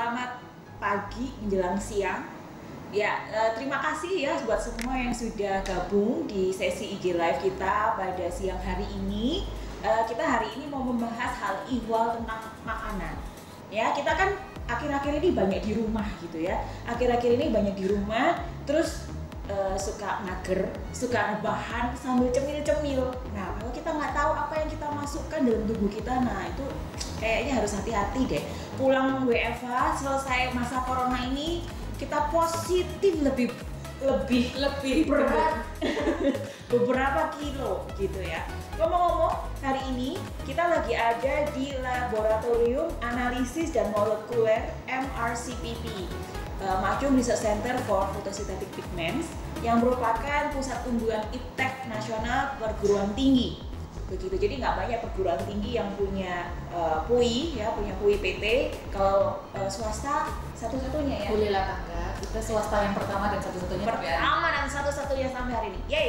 Selamat pagi menjelang siang. Ya, terima kasih ya buat semua yang sudah gabung di sesi IG Live kita pada siang hari ini. Kita hari ini mau membahas hal ihwal tentang makanan. Ya, kita kan akhir-akhir ini banyak di rumah gitu ya. Akhir-akhir ini banyak di rumah, terus suka mager, suka rebahan sambil cemil-cemil. Nah, kalau kita nggak tahu apa yang kita masukkan dalam tubuh kita, nah itu kayaknya harus hati-hati deh. Pulang WFH, selesai masa corona ini, kita positif lebih berat beberapa kilo gitu ya. Ngomong-ngomong, hari ini kita lagi ada di Laboratorium Analisis dan Molekuler MRCPP, Macuum Research Center for Photosynthetic Pigments, yang merupakan pusat unggulan iptek nasional perguruan tinggi. Begitu, jadi nggak banyak perguruan tinggi yang punya PUI ya, punya PUI PT. Kalau swasta satu-satunya ya. Bolehlah tangga, kita swasta yang pertama dan satu-satunya. Pertama dan satu-satunya sampai hari ini, yay!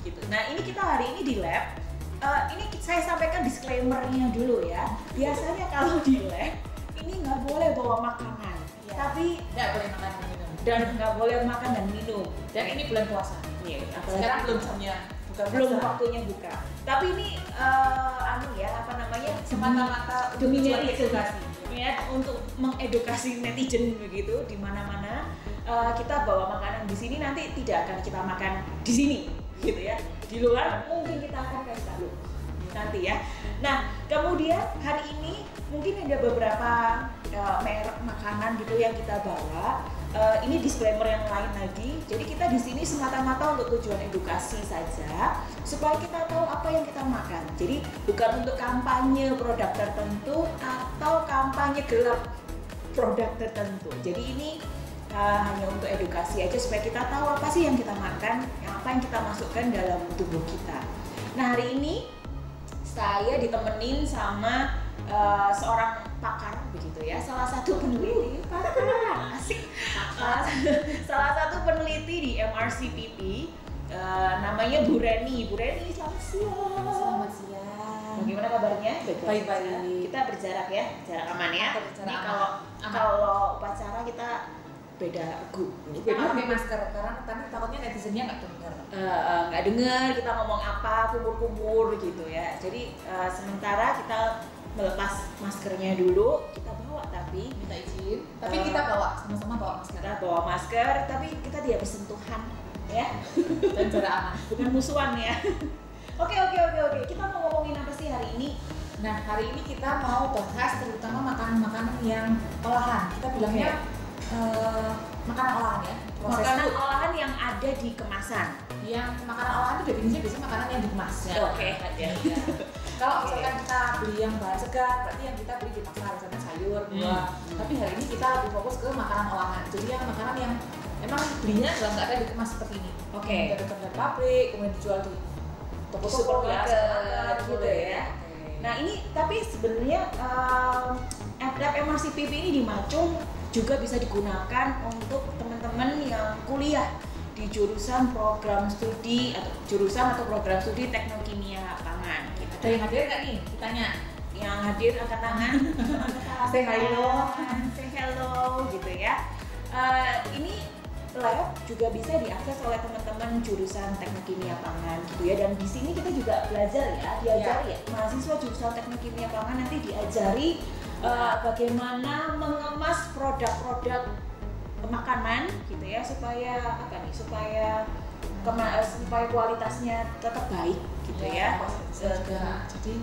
Gitu. Nah, ini kita hari ini di lab. Ini saya sampaikan disclaimer-nya dulu ya. Biasanya kalau di lab ini nggak boleh bawa makanan, ya. Tapi nggak boleh makan dan minum. Dan nggak boleh makan dan minum. Dan ini bulan puasa. Iya. Sekarang belum jamnya. Belum waktunya buka. Tapi ini semata-mata demi edukasi. Ya, untuk mengedukasi netizen begitu di mana-mana. Kita bawa makanan di sini, nanti tidak akan kita makan di sini gitu ya. Di luar mungkin kita akan kasih tahu nanti ya. Nah, kemudian hari ini mungkin ada beberapa merek makanan gitu yang kita bawa. Ini disclaimer yang lain lagi. Jadi kita di sini semata-mata untuk tujuan edukasi saja, supaya kita tahu apa yang kita makan. Jadi bukan untuk kampanye produk tertentu atau kampanye gelap produk tertentu. Jadi ini hanya untuk edukasi aja supaya kita tahu apa sih yang kita makan, apa yang kita masukkan dalam tubuh kita. Nah, hari ini saya ditemenin sama seorang pakar begitu ya, salah satu peneliti pakar asik, salah satu peneliti di MRCPP, namanya Bu Reni. Bu Reni, selamat siang. Selamat siang. Bagaimana kabarnya? Baik-baik. Kita berjarak ya, jarak aman ya. Ini aman. kalau upacara kita beda regu. Kita pakai masker karena nanti takutnya netizennya nggak dengar. Nggak dengar kita ngomong apa, kumpul-kumpul gitu ya. Jadi sementara kita melepas maskernya dulu, kita bawa tapi minta izin. Tapi kita bawa sama-sama bawa masker. Kita bawa masker, tapi kita tidak bersentuhan ya. Dan jarak aman. Bukan musuhan ya. Oke. Kita mau ngomongin apa sih hari ini? Nah, hari ini kita mau bahas terutama makanan-makanan yang olahan. Kita bilangnya makanan olahan ya. Makanan olahan yang ada di kemasan. Yang makanan olahan itu definisinya biasanya makanan yang dikemas ya. Oke. Ya. Kalau misalkan kita beli yang bahan segar, berarti yang kita beli di pasar, misalnya sayur, buah. Tapi hari ini kita lebih fokus ke makanan olahan. Jadi yang makanan yang emang belinya dalam keadaan dikemas seperti ini. Oke. Datang dari pabrik, kemudian dijual di toko-toko supermarket gitu ya. Okay. Nah, ini tapi sebenarnya lab MRCPP ini di Macuum juga bisa digunakan untuk teman-teman yang kuliah di jurusan program studi atau program studi teknokimia pangan. Gitu. Ada yang hadir nggak nih? Ditanya. Yang hadir angkat tangan. Say hello. Say hello gitu ya. Ini lab juga bisa diakses oleh teman-teman jurusan teknokimia pangan gitu ya. Dan di sini kita juga belajar ya, diajari ya. Mahasiswa jurusan teknokimia pangan nanti diajari bagaimana mengemas produk-produk makanan gitu ya, supaya supaya kualitasnya tetap baik gitu ya. Jadi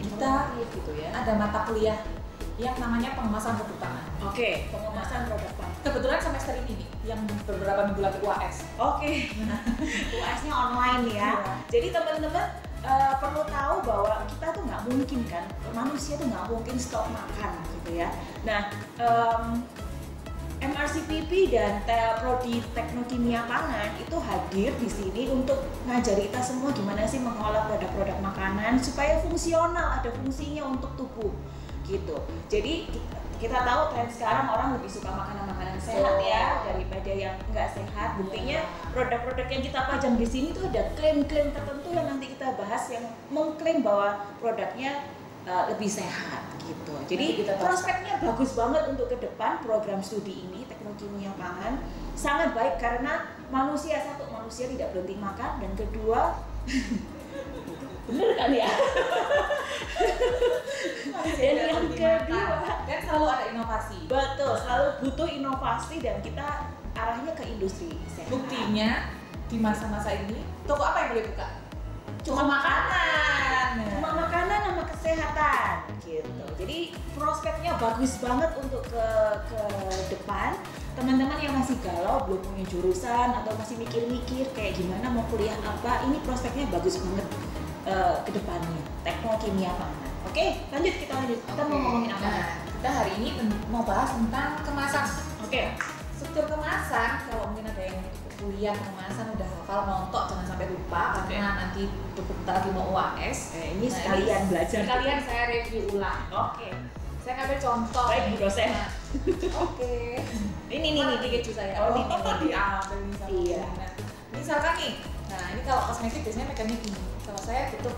kita gitu ya. Ada mata kuliah yang namanya pengemasan produk pangan. Oke, pengemasan produk pangan. Kebetulan semester ini nih, yang beberapa minggu lagi UAS. Oke. UAS-nya online ya. Iya. Jadi teman-teman perlu tahu bahwa kita tuh nggak mungkin kan, manusia tuh nggak mungkin stop makan gitu ya. Nah, MRCPP dan Prodi Teknokimia Pangan itu hadir di sini untuk ngajari kita semua gimana sih mengolah produk-produk makanan supaya fungsional, ada fungsinya untuk tubuh gitu. Jadi kita tahu tren sekarang orang lebih suka makanan-makanan sehat ya daripada yang nggak sehat. Buktinya produk-produk yang kita pajang di sini tuh ada klaim-klaim tertentu yang nanti kita bahas yang mengklaim bahwa produknya lebih sehat gitu. Jadi Nanti kita bahas. prospeknya bagus banget untuk ke depan program studi ini teknologi kimia pangan sangat baik karena manusia tidak berhenti makan dan kedua bener kan ya? Dan yang kedua dan selalu ada inovasi. betul, selalu butuh inovasi dan kita arahnya ke industri sehat. Buktinya di masa-masa ini toko apa yang boleh buka? Cuma makanan sama kesehatan gitu. Jadi prospeknya bagus banget untuk ke depan. Teman-teman yang masih galau belum punya jurusan atau masih mikir-mikir kayak gimana mau kuliah apa, ini prospeknya bagus banget ke depannya. Teknologi kimia pangan. Oke, lanjut kita Kita mau ngomongin apa? Nah, kita hari ini mau bahas tentang kemasan. Oke. Struktur kemasan, kalau mungkin ada yang kuliah kemasan udah hafal montok, jangan sampai lupa karena nanti bentar lagi mau UAS. Ini sekalian belajar. Sekalian saya review ulang. Oke. Saya ngambil contoh. Baik, Bu dosen. Oke. Ini keju saya. Oh, ini. Diambil nih sama Iya. Bu. Nah, misalkan nih, nah ini kalau kosmetik biasanya mekannya gini. Kalau saya tutup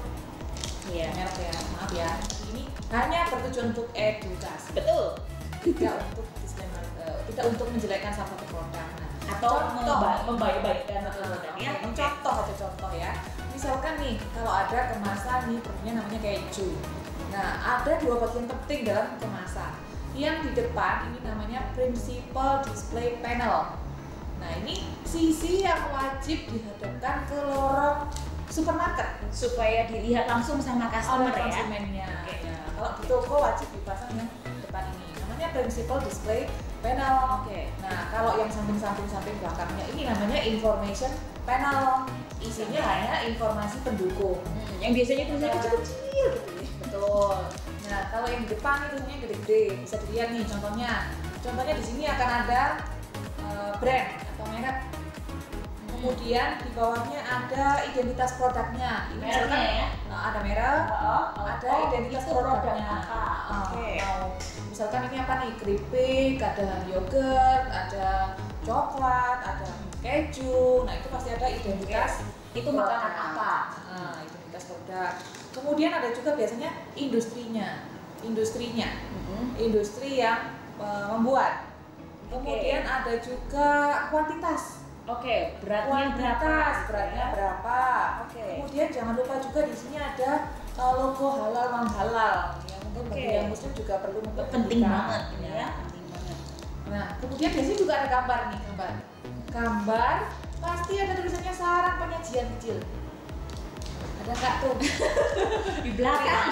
Iya. merek ya, maaf ya. Ini hanya bertujuan untuk edukasi. Betul. Tidak untuk disclaimer, tidak untuk menjelekkan salah satu produk. Nah, Atau contoh membaik-baikkan satu produk ya. Ini contoh aja contoh ya. Misalkan nih, kalau ada kemasan nih produknya namanya keju. Nah, ada dua bagian penting dalam kemasan. Yang di depan ini namanya principal display panel. Nah, ini sisi yang wajib dihadapkan ke lorong supermarket Supaya dilihat langsung sama customer oleh ya. konsumennya. Oke. Ya, kalau di toko wajib dipasang yang depan ini. Namanya principal display panel. Oke. Nah, kalau yang samping belakangnya ini namanya information panel. Isinya hanya informasi pendukung. Yang biasanya tulisannya kecil-kecil gitu ya. Betul. Nah, kalau yang di depan itu tulisannya gede-gede. Bisa dilihat nih contohnya. Contohnya di sini akan ada brand atau merek. Kemudian di bawahnya ada identitas produknya. Ini Mereknya misalkan, ya? ada merek, ada identitas itu produk produknya. apa? Oke. Misalkan ini apa nih? Keripik, ada yogurt, ada coklat, ada keju. Nah, itu pasti ada identitas. Itu makanan apa? Nah, identitas produk. Kemudian ada juga biasanya industrinya. Industri yang membuat. Kemudian ada juga kuantitas. Oke, beratnya berapa? Oke. Kemudian jangan lupa juga di sini ada logo halal non halal. Ya, mungkin bagi yang muslim juga perlu penting banget ini ya. ya. Penting banget. Nah, kemudian biasanya juga ada gambar nih, gambar pasti ada tulisannya saran penyajian kecil. Ada nggak tuh? Di belakang.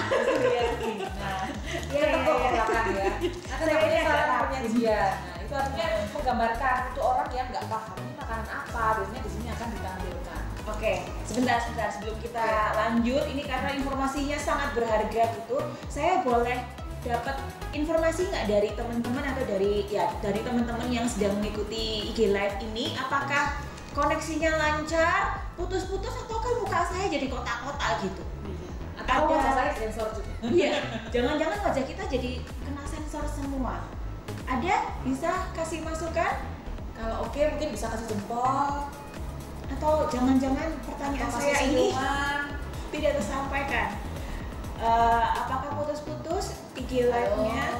Nah, ya tepuk ke belakang ya. Ada namanya saran penyajian. Nah, itu artinya menggambarkan untuk orang yang nggak paham ini makanan apa, biasanya di sini akan ditampilkan. Oke, sebentar sebelum kita lanjut, ini karena informasinya sangat berharga gitu, saya boleh dapat informasi nggak dari teman-teman atau dari teman-teman yang sedang mengikuti IG Live ini, apakah koneksinya lancar, putus-putus ataukah muka saya jadi kotak-kotak gitu? Atau wajah saya sensor juga. Iya, jangan-jangan wajah kita jadi kena sensor semua. Ada? Bisa kasih masukan? Kalau oke mungkin bisa kasih jempol. Atau jangan-jangan pertanyaan saya ini tidak tersampaikan. Apakah putus-putus IG live-nya?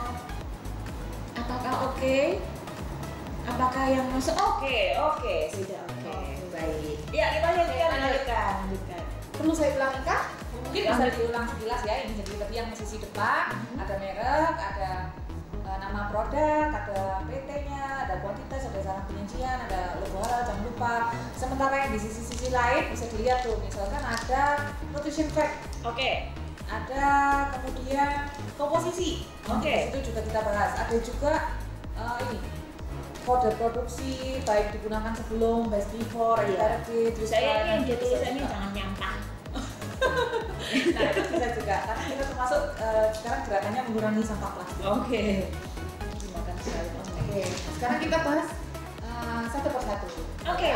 Apakah oke? Apakah yang masuk? Oke, sudah oke. Baik. Ya, kita lanjutkan. Perlu saya ulangi kah? Mungkin bisa diulang sekilas ya. Ini jadi tadi yang sisi depan ada merek, ada nama produk, ada PT-nya, ada kuantitas, ada saran penyajian, ada logo halal, jangan lupa. Sementara yang di sisi-sisi lain bisa dilihat tuh, misalkan ada nutrition fact. Oke. Ada kemudian komposisi. Oke. Itu juga kita bahas. Ada juga ini kode produksi, baik digunakan sebelum, best before, expired date. Saya ini yang jadi tulisannya jangan nyampah. Nah, itu bisa juga. Karena kita termasuk sekarang gerakannya mengurangi sampah plastik. Oke. Terima kasih. Oke. Sekarang kita bahas satu persatu. Oke.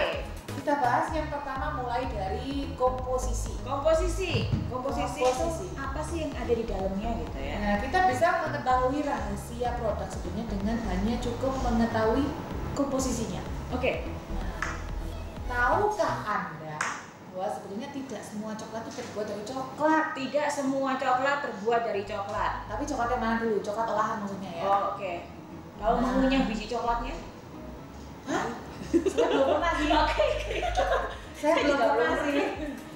Kita bahas yang pertama mulai dari komposisi. Komposisi itu apa sih yang ada di dalamnya gitu ya? Nah, kita bisa mengetahui rahasia produk sebenarnya dengan hanya cukup mengetahui komposisinya. Oke. Nah, tahukah Anda bahwa sebetulnya tidak semua coklat itu terbuat dari coklat. Tidak semua coklat terbuat dari coklat. Tapi coklat yang mana dulu? Coklat olahan maksudnya ya? Oh, oke. Kalau mengunyah biji coklatnya? Hah? Saya belum pernah sih. Oke. Saya belum juga pernah belum sih.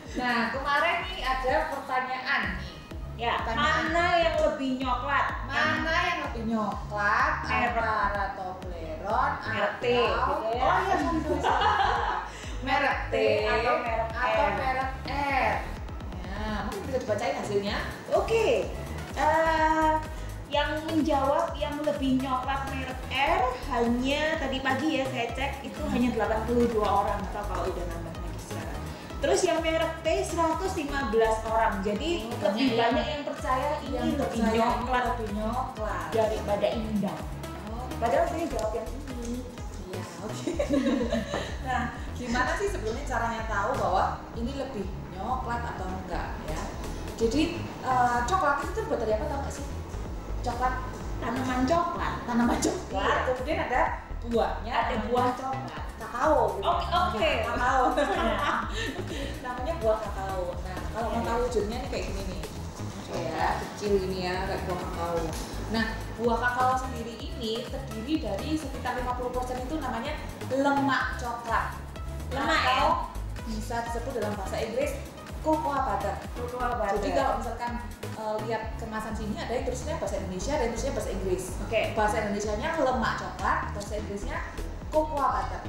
Nah, kemarin nih ada pertanyaan nih. Ya, Pertanyaan. mana yang lebih nyoklat? Mana yang lebih nyoklat Merek. antara Toblerone Merek T, atau gitu ya. Oh iya, sorry. Merek T atau merek atau R? merek R. Ya, mungkin bisa dibacain hasilnya. Oke. Yang menjawab yang lebih nyoklat merek R hanya tadi pagi ya saya cek itu hanya 82 orang, atau kalau udah nambah lagi sekarang. Terus yang merek T 115 orang. Jadi lebih banyak yang percaya ini Yang lebih percaya nyoklat lebih nyoklat. daripada indah. Oh, Padahal saya jawab yang ini. iya, oke. Nah, gimana sih sebenarnya caranya tahu bahwa ini lebih nyoklat atau enggak ya? Jadi coklat itu terbuat dari apa tau nggak sih? Coklat, Tanaman coklat. tanaman coklat. Iya. Kemudian ada buahnya, Ada namanya buah coklat. kakao. Gitu. Oke. Kakao. Namanya buah kakao. Nah, kalau mau tahu wujudnya nih kayak gini nih. Ya, kecil ini ya, kayak buah kakao. Nah, buah kakao sendiri ini terdiri dari sekitar 50% itu namanya lemak coklat. Lemak Atau ya? bisa disebut dalam bahasa Inggris cocoa butter. Cocoa butter. Jadi kalau misalkan lihat kemasan sini ada yang tulisnya bahasa Indonesia, ada yang tulisnya bahasa Inggris. Oke. Bahasa Indonesianya lemak coklat, bahasa Inggrisnya cocoa butter.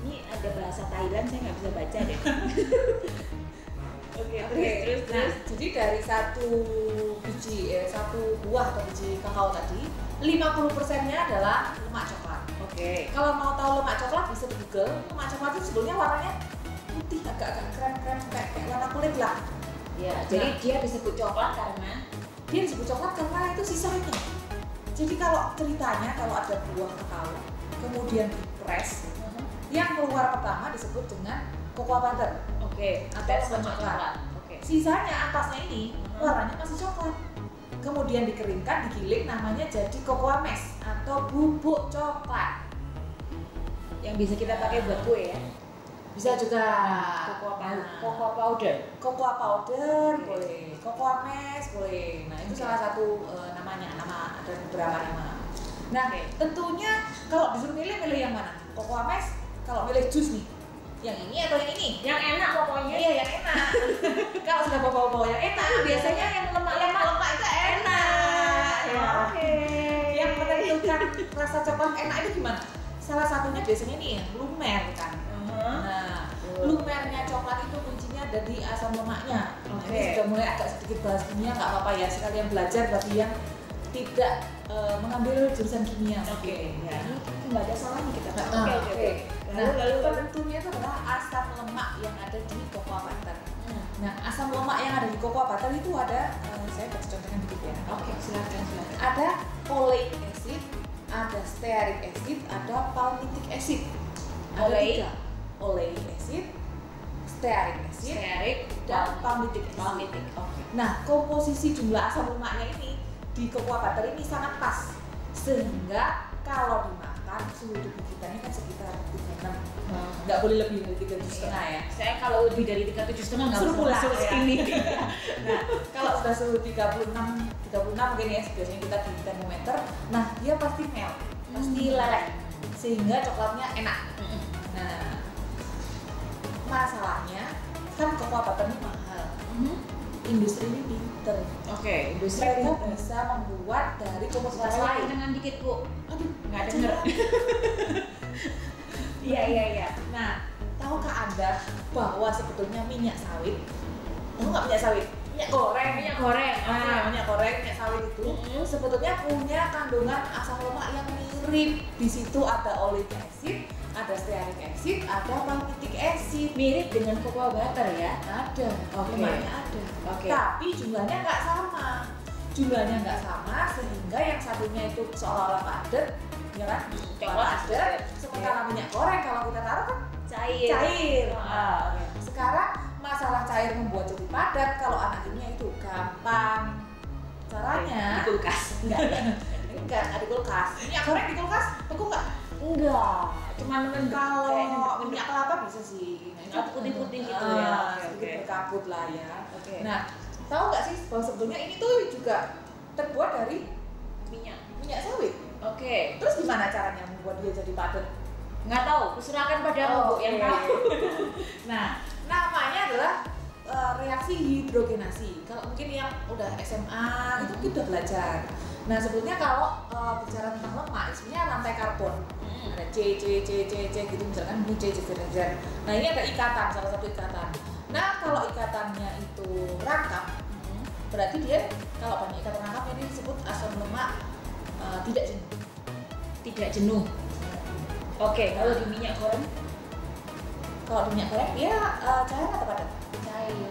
Ini ada bahasa Thailand saya nggak bisa baca deh. Oke, terus. Nah, jadi dari satu buah atau biji kakao tadi, 50%-nya adalah lemak coklat. Oke. Kalau mau tahu lemak coklat bisa di Google. Lemak coklat itu sebetulnya warnanya putih, agak-agak krem-krem kayak warna kulit lah. Ya, jadi dia disebut coklat karena Dia disebut coklat karena itu sisanya. Jadi kalau ceritanya kalau ada buah kakao kemudian dipres, yang keluar pertama disebut dengan cocoa butter. oke, Atau that's lemak coklat. Oke. Sisanya atasnya ini warnanya masih coklat. Kemudian dikeringkan, digiling, namanya jadi cocoa mash atau bubuk coklat. Yang bisa kita pakai buat kue ya. Bisa juga Cocoa Nah, powder. cocoa powder boleh, cocoa mash boleh. Nah, itu salah satu namanya, ada beberapa nama. Nah, Oke. tentunya kalau disuruh milih yang mana? Cocoa mash, kalau milih jus nih, yang ini atau yang ini? Yang enak pokoknya. Iya, yang enak. Kalau sudah bawa-bawa yang enak, biasanya yang lemak itu enak. Ya, oke. Yang menentukan rasa coklat enak itu gimana? Salah satunya biasanya nih yang lumer kan. Nah, lumernya coklat itu kuncinya ada di asam lemaknya. Nah, Oke. ini sudah mulai agak sedikit bahas kimia, nggak apa-apa ya, sekalian belajar bagi yang tidak mengambil jurusan kimia. Oke, ya ini nggak ada salahnya kita. Nah, Oke. Nah, Lalu penentunya itu adalah asam lemak yang ada di cocoa butter. Nah, asam lemak yang ada di cocoa butter itu ada, saya kasih contohnya dikit ya. Oke, silakan. Ada oleic acid, ada stearic acid, ada palmitic acid. Ada Oleic. 3. Oleic acid, stearic acid, Stearic dan palmitic acid. palmitic. Oke. Nah, komposisi jumlah asam lemaknya ini di cocoa butter ini sangat pas, sehingga kalau dimakan suhu tubuh kita ini kan sekitar 36, nggak boleh lebih dari 37,5 ya. Saya kalau lebih dari 37,5 nggak Suruh bisa pulang masuk ya. sini. Nah, kalau sudah suhu 36 mungkin ya, biasanya kita di termometer, nah dia pasti melt, pasti leleh, sehingga coklatnya enak. Nah, masalahnya kan cocoa butter ini mahal. Industri ini pinter. Oke, Industri itu bisa membuat dari komoditas lain. Dengan dikit Bu. Aduh, Nggak denger. Iya. Nah, tahukah Anda bahwa sebetulnya minyak sawit, tahu nggak minyak sawit? Minyak goreng. Minyak goreng. Minyak goreng, minyak sawit itu sebetulnya punya kandungan asam lemak yang mirip. Di situ ada oleic acid, ada stearic acid, ada palmitic acid. Mirip dengan cocoa butter ya. Ada, Oke. lemaknya ada. Oke. Tapi jumlahnya nggak sama. Jumlahnya nggak sama sehingga yang satunya itu seolah-olah padat, ya kan? Coklat. Padat. Sementara minyak goreng kalau kita taruh kan Cair. cair. Ah, oke. Sekarang masalah cair membuat jadi padat, kalau anak kimia itu gampang. Caranya Di kulkas. enggak di kulkas. Minyak goreng di kulkas beku nggak? Enggak. Cuman Kalau minyak kelapa bisa sih. Nah, itu putih-putih gitu ya. Sedikit berkabut lah ya. Oke. Nah, tahu nggak sih bahwa sebetulnya ini tuh juga terbuat dari minyak sawit. Oke. Terus gimana caranya membuat dia jadi padat? Nggak tahu, serahkan padamu Bu yang tahu. Nah, namanya adalah reaksi hidrogenasi. Kalau mungkin yang udah SMA itu kita udah belajar. Nah, sebetulnya kalau bicara tentang lemak, sebenarnya rantai karbon. Ada C gitu, misalkan ini C. Nah, ini ada ikatan, salah satu ikatan. Nah, kalau ikatannya itu rangkap, berarti dia kalau banyak ikatan rangkap ini disebut asam lemak tidak jenuh. Tidak jenuh. Oke, kalau di minyak goreng? Kalau di minyak goreng dia cair atau padat? Cair.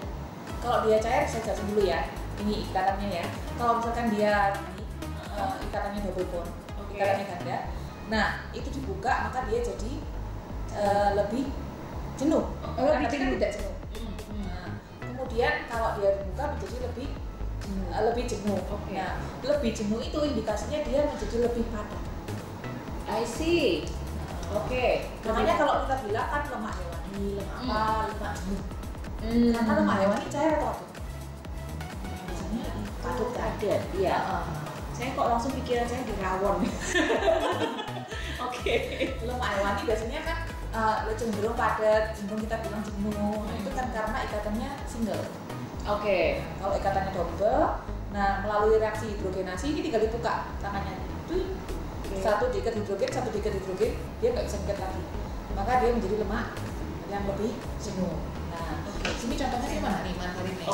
Kalau dia cair, saya jelasin dulu ya. Ini ikatannya ya. Kalau misalkan dia ikatannya double bond, ikatannya ganda. Nah, itu dibuka maka dia jadi lebih jenuh. Lebih jenuh. Kan tidak jenuh. Nah, kemudian kalau dia dibuka menjadi lebih jenuh. Nah, lebih jenuh itu indikasinya dia menjadi lebih padat. I see. Makanya kalau kita bilang kan lemak hewani, lemak jenuh. Karena lemak hewani cair atau padat? Biasanya padat. Iya. Saya kok langsung pikiran saya di rawon. Lemak hewani biasanya kan cenderung padat, cenderung kita bilang jenuh. Nah, itu kan karena ikatannya single. Kalau ikatannya double, nah melalui reaksi hidrogenasi ini tinggal dibuka tangannya. Satu diikat hidrogen, dia nggak bisa diikat lagi. Maka dia menjadi lemak yang lebih jenuh. Nah, sini contohnya gimana nih margarin nih?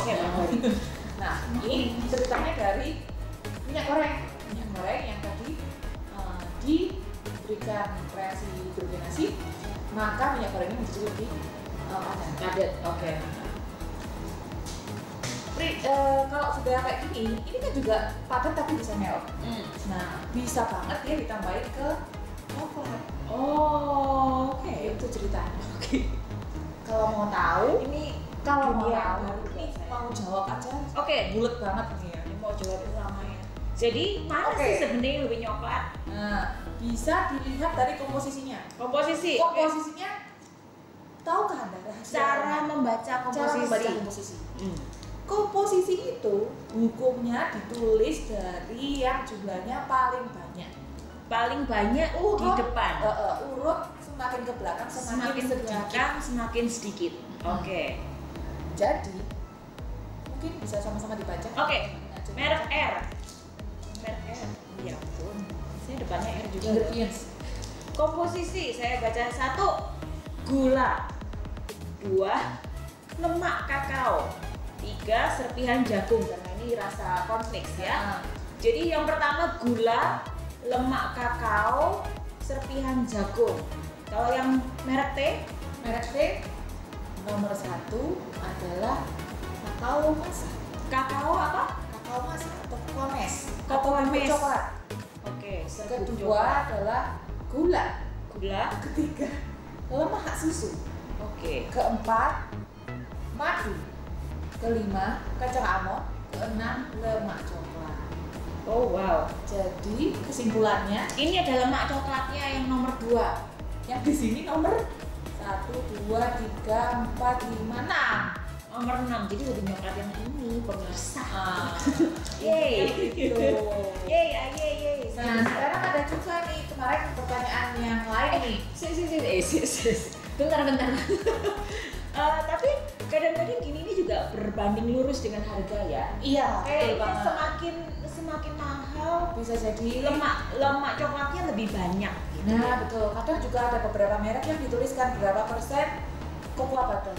Nah, ini ceritanya dari minyak goreng yang tadi diberikan reaksi hidrogenasi, maka minyak gorengnya menjadi lebih padat. Kalau sudah kayak gini, ini kan juga padat tapi bisa melt. Nah, bisa banget dia ditambahin ke coklat. Itu ceritanya. Kalau mau tahu, ini mau jawab aja. Bulat banget nih ya. Ini mau jawab ulamanya. Jadi mana sih sebenarnya yang lebih coklat? Nah, bisa dilihat dari komposisinya. Komposisinya, tahukah Anda cara membaca komposisi? Komposisi itu hukumnya ditulis dari yang jumlahnya paling banyak. Di depan. Urut semakin ke belakang semakin sedikit. Jadi mungkin bisa sama-sama dibaca. Merek R. Ya ampun. Saya depannya R juga. Ingredients. Komposisi saya baca 1 gula, 2 lemak kakao, 3 serpihan jagung karena ini rasa cornflakes ya. Jadi yang pertama gula, lemak kakao, serpihan jagung. Kalau yang merek T nomor 1 adalah kakao masa. Kakao apa? Kakao masa atau kakao mes. Kakao coklat. Kedua adalah gula. Ketiga lemak susu. Keempat madu. Kelima kacang almond. Keenam lemak coklat. Jadi kesimpulannya ini ada lemak coklatnya yang nomor 2. Yang di sini nomor 1, 2, 3, 4, 5, 6. Nomor 6. Jadi lebih coklat yang ini pemirsa. Yeay. Yeay. Nah, sekarang ada juga nih kemarin pertanyaan yang lain nih. Bentar. Tapi kadang-kadang gini ini juga berbanding lurus dengan harga ya. Iya. Kayaknya semakin mahal bisa jadi lemak coklatnya lebih banyak. Gitu. Nah betul. Kadang juga ada beberapa merek yang dituliskan berapa persen cocoa butter.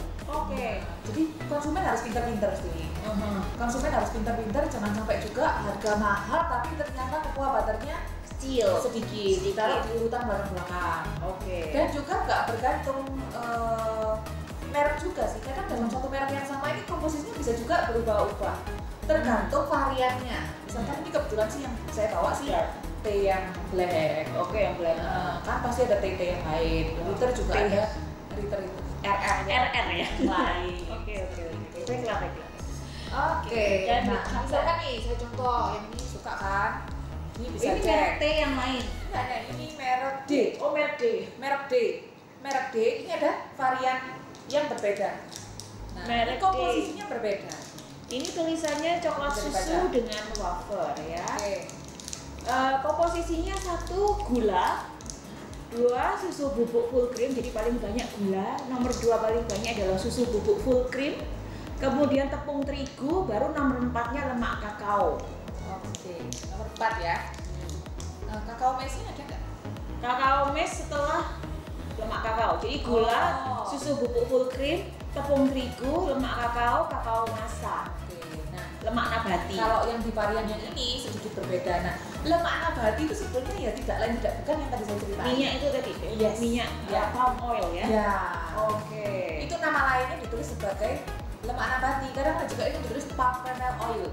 Jadi konsumen harus pintar-pintar sih. Konsumen harus pintar-pintar, jangan sampai juga harga mahal tapi ternyata cocoa butternya kecil, sedikit. Taruh di urutan belakang. Dan juga nggak bergantung merek juga sih. Kadang dalam satu merek yang sama ini komposisinya bisa juga berubah-ubah. Tergantung variannya. Misalkan ini kebetulan sih yang saya bawa sih teh yang black. Yang black. Kan pasti ada teh yang lain. Liter juga ada liter itu. RR ya. Lain. Baiklah. Dan misalkan nih saya contoh yang ini suka kan. Ini bisa cek. Merek teh yang lain. Ini merek merek D. Oh, merek D. Merek D. Merek D ini ada varian yang berbeda. Nah, Merek ini komposisinya berbeda. Ini tulisannya coklat Bisa susu dibaca. dengan wafer ya. Oke. Komposisinya 1 gula, 2 susu bubuk full cream, jadi paling banyak gula. Nomor 2 paling banyak adalah susu bubuk full cream. Kemudian tepung terigu, baru nomor 4-nya lemak kakao. Oke. Nomor 4 ya. Kakao mesnya ada nggak? Kakao mes setelah lemak kakao. Jadi gula, Oh. susu bubuk full cream, tepung terigu, lemak kakao, kakao masa, Oke. Nah, lemak nabati. kalau yang di varian yang ini sedikit berbeda. Nah, lemak nabati itu sebetulnya ya tidak lain tidak bukan yang tadi saya ceritakan. Minyak itu tadi, Yes. minyak Ya. palm oil ya. Ya. Oke. Itu nama lainnya ditulis sebagai lemak nabati. Kadang juga itu ditulis palm kernel oil.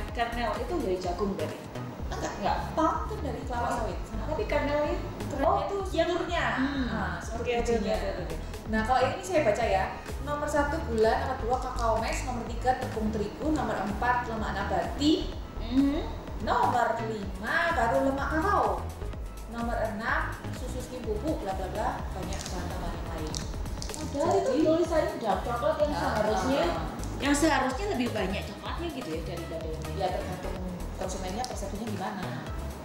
Kernel itu dari jagung berarti. Enggak. Palm kan dari kelapa sawit. Tapi kernelnya Kernelnya itu yang strukturnya. Hmm. Struktur Oke, oke, bijinya. oke. Nah, kalau ini saya baca ya. Nomor 1 gula, nomor 2 kakao mes, nomor 3 tepung terigu, nomor 4 lemak nabati, nomor 5 baru lemak kakao. Nomor 6 susu skim bubuk bla bla bla, banyak bahan-bahan yang lain. Padahal itu tulisannya dark coklat yang Ah, seharusnya lebih banyak coklatnya gitu ya daripada yang lain. ya tergantung konsumennya persepsinya gimana.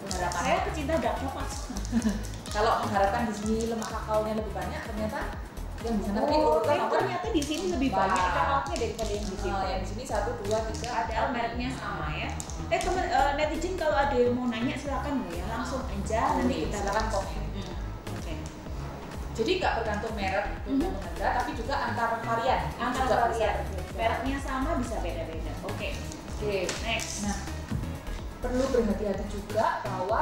Saya Harapannya pecinta dark coklat. kalau mengharapkan di sini lemak kakaonya lebih banyak, ternyata yang di sana tadi Oh, urutan nomor ternyata di sini lebih Empat. banyak coklatnya daripada yang di sini. yang di sini 1, 2, 3 Padahal mereknya sama ya. Netizen kalau ada yang mau nanya silakan ya, langsung aja nanti kita silakan komen. Oke. Jadi nggak bergantung merek, bergantung harga, tapi juga antar varian. Antara Juga varian, bisa berbeda. mereknya sama bisa beda-beda. Oke. Oke. Next. Nah, perlu berhati-hati juga bahwa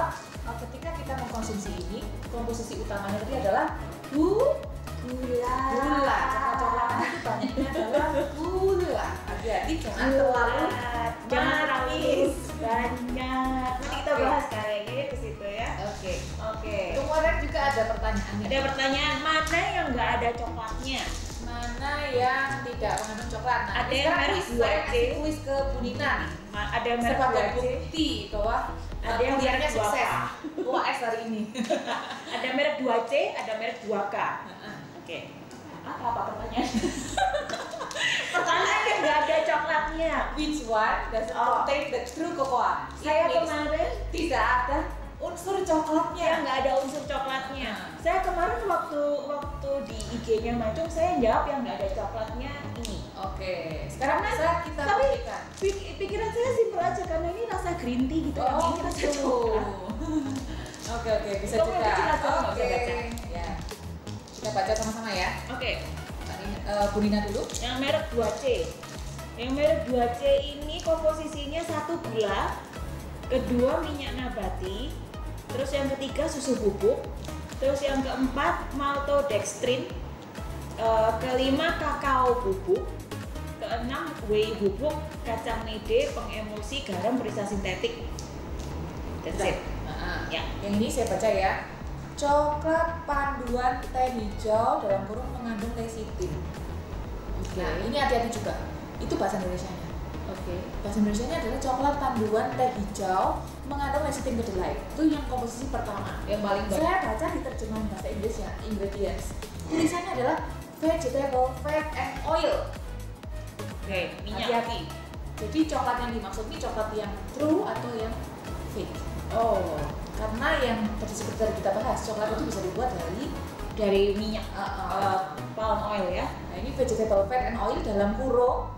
ketika kita mengkonsumsi ini, komposisi utamanya tadi adalah Gula. gula. Coklat-coklatan itu banyaknya adalah gula. Hati-hati jangan terlalu jangan terlalu manis. banyak. Nanti kita Oke. bahas kayaknya ke situ ya. Oke. Oke. Kemudian juga ada pertanyaannya. Ada pertanyaan, mana yang nggak ada coklatnya? Mana yang tidak mengandung coklat? Nah, Ada ini yang sekarang merek kuis, saya 2C. kasih kuis ke Bu Nina nih. Ada yang merek Sebagai 2C, bukti bahwa Ada yang kuliahnya merek sukses. 2K. UAS hari ini. ada merek 2C, ada merek 2K. Oke. Apa pertanyaan? Pertanyaan yang nggak ada coklatnya. Which one doesn't Oh. contain the true cocoa? Saya It means kemarin tidak ada unsur coklatnya. ya nggak ada unsur coklatnya. Nah. Saya kemarin waktu di IG-nya Macung, saya jawab yang nggak ada coklatnya ini. Oke, sekarang Karena- bisa kita tapi buktikan. Pikiran saya simpel aja karena ini rasa green tea gitu kan, ini rasa betul. coklat. Oke, bisa Kamu juga. kecil aja, nggak Oke, bisa baca. ya. Kita baca sama-sama ya. Oke. Bu Nina dulu. Yang merek 2C. Yang merek 2C ini komposisinya 1 gula, kedua minyak nabati, terus yang ketiga susu bubuk, terus yang keempat maltodextrin, kelima kakao bubuk, keenam whey bubuk, kacang mede, pengemulsi, garam, perisa sintetik. That's it. Nah, Ya. yang ini saya baca ya. Coklat panduan teh hijau dalam kurung mengandung lecithin. Oke. Nah, ini hati-hati juga. Itu bahasa Indonesianya. Oke. Bahasa Indonesianya adalah coklat panduan teh hijau mengandung lecithin kedelai. Itu yang komposisi pertama. Yang paling banyak. Saya baca di terjemahan bahasa Inggris ya, ingredients. Tulisannya adalah vegetable fat and oil. Oke, minyak. Hati-hati. Jadi coklat yang dimaksud ini coklat yang true atau yang fake. Oh, Karena yang tadi seperti tadi kita bahas, coklat itu bisa dibuat dari minyak palm palm oil ya. Nah, ini vegetable fat and oil dalam kurung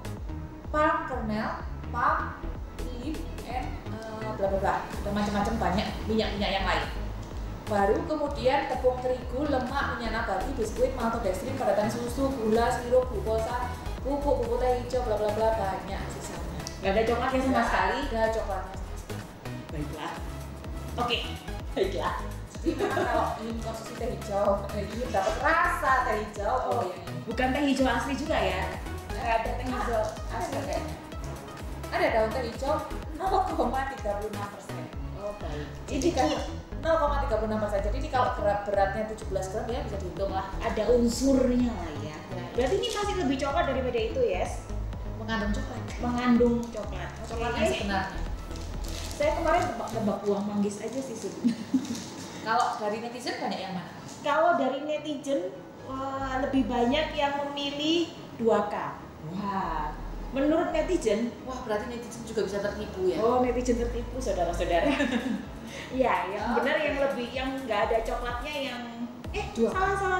palm kernel, palm leaf, and bla bla bla. Ada macam-macam banyak minyak-minyak yang lain. Baru kemudian tepung terigu, lemak, minyak nabati, biskuit, maltodextrin, parutan susu, gula, sirup, glukosa, pupuk teh hijau, bla bla bla, banyak sisanya. Gak ada coklatnya sama sekali. Ada coklatnya. Baiklah. Oke. Baiklah. Jadi memang kalau ingin konsumsi teh hijau, ingin dapat rasa teh hijau, oh yang ini. Bukan teh hijau asli juga ya? Ada teh hijau asli kayaknya. Ada daun teh hijau 0,36%. Oh baik. Jadi kan 0,36%. Jadi ini kalau beratnya 17 gram ya bisa dihitung lah. Ada unsurnya lah ya. Berarti ini masih lebih coklat daripada itu, yes? Mengandung coklat. Mengandung coklat. Coklat Oke. yang sebenarnya. Saya kemarin tebak buah manggis aja sih sebenarnya. Kalau dari netizen banyak yang mana? Kalau dari netizen lebih banyak yang memilih 2K. Wah, menurut netizen, Wah, berarti netizen juga bisa tertipu ya? oh netizen tertipu saudara-saudara. Iya, yang Oh, benar oke. yang lebih yang nggak ada coklatnya yang 2K. salah.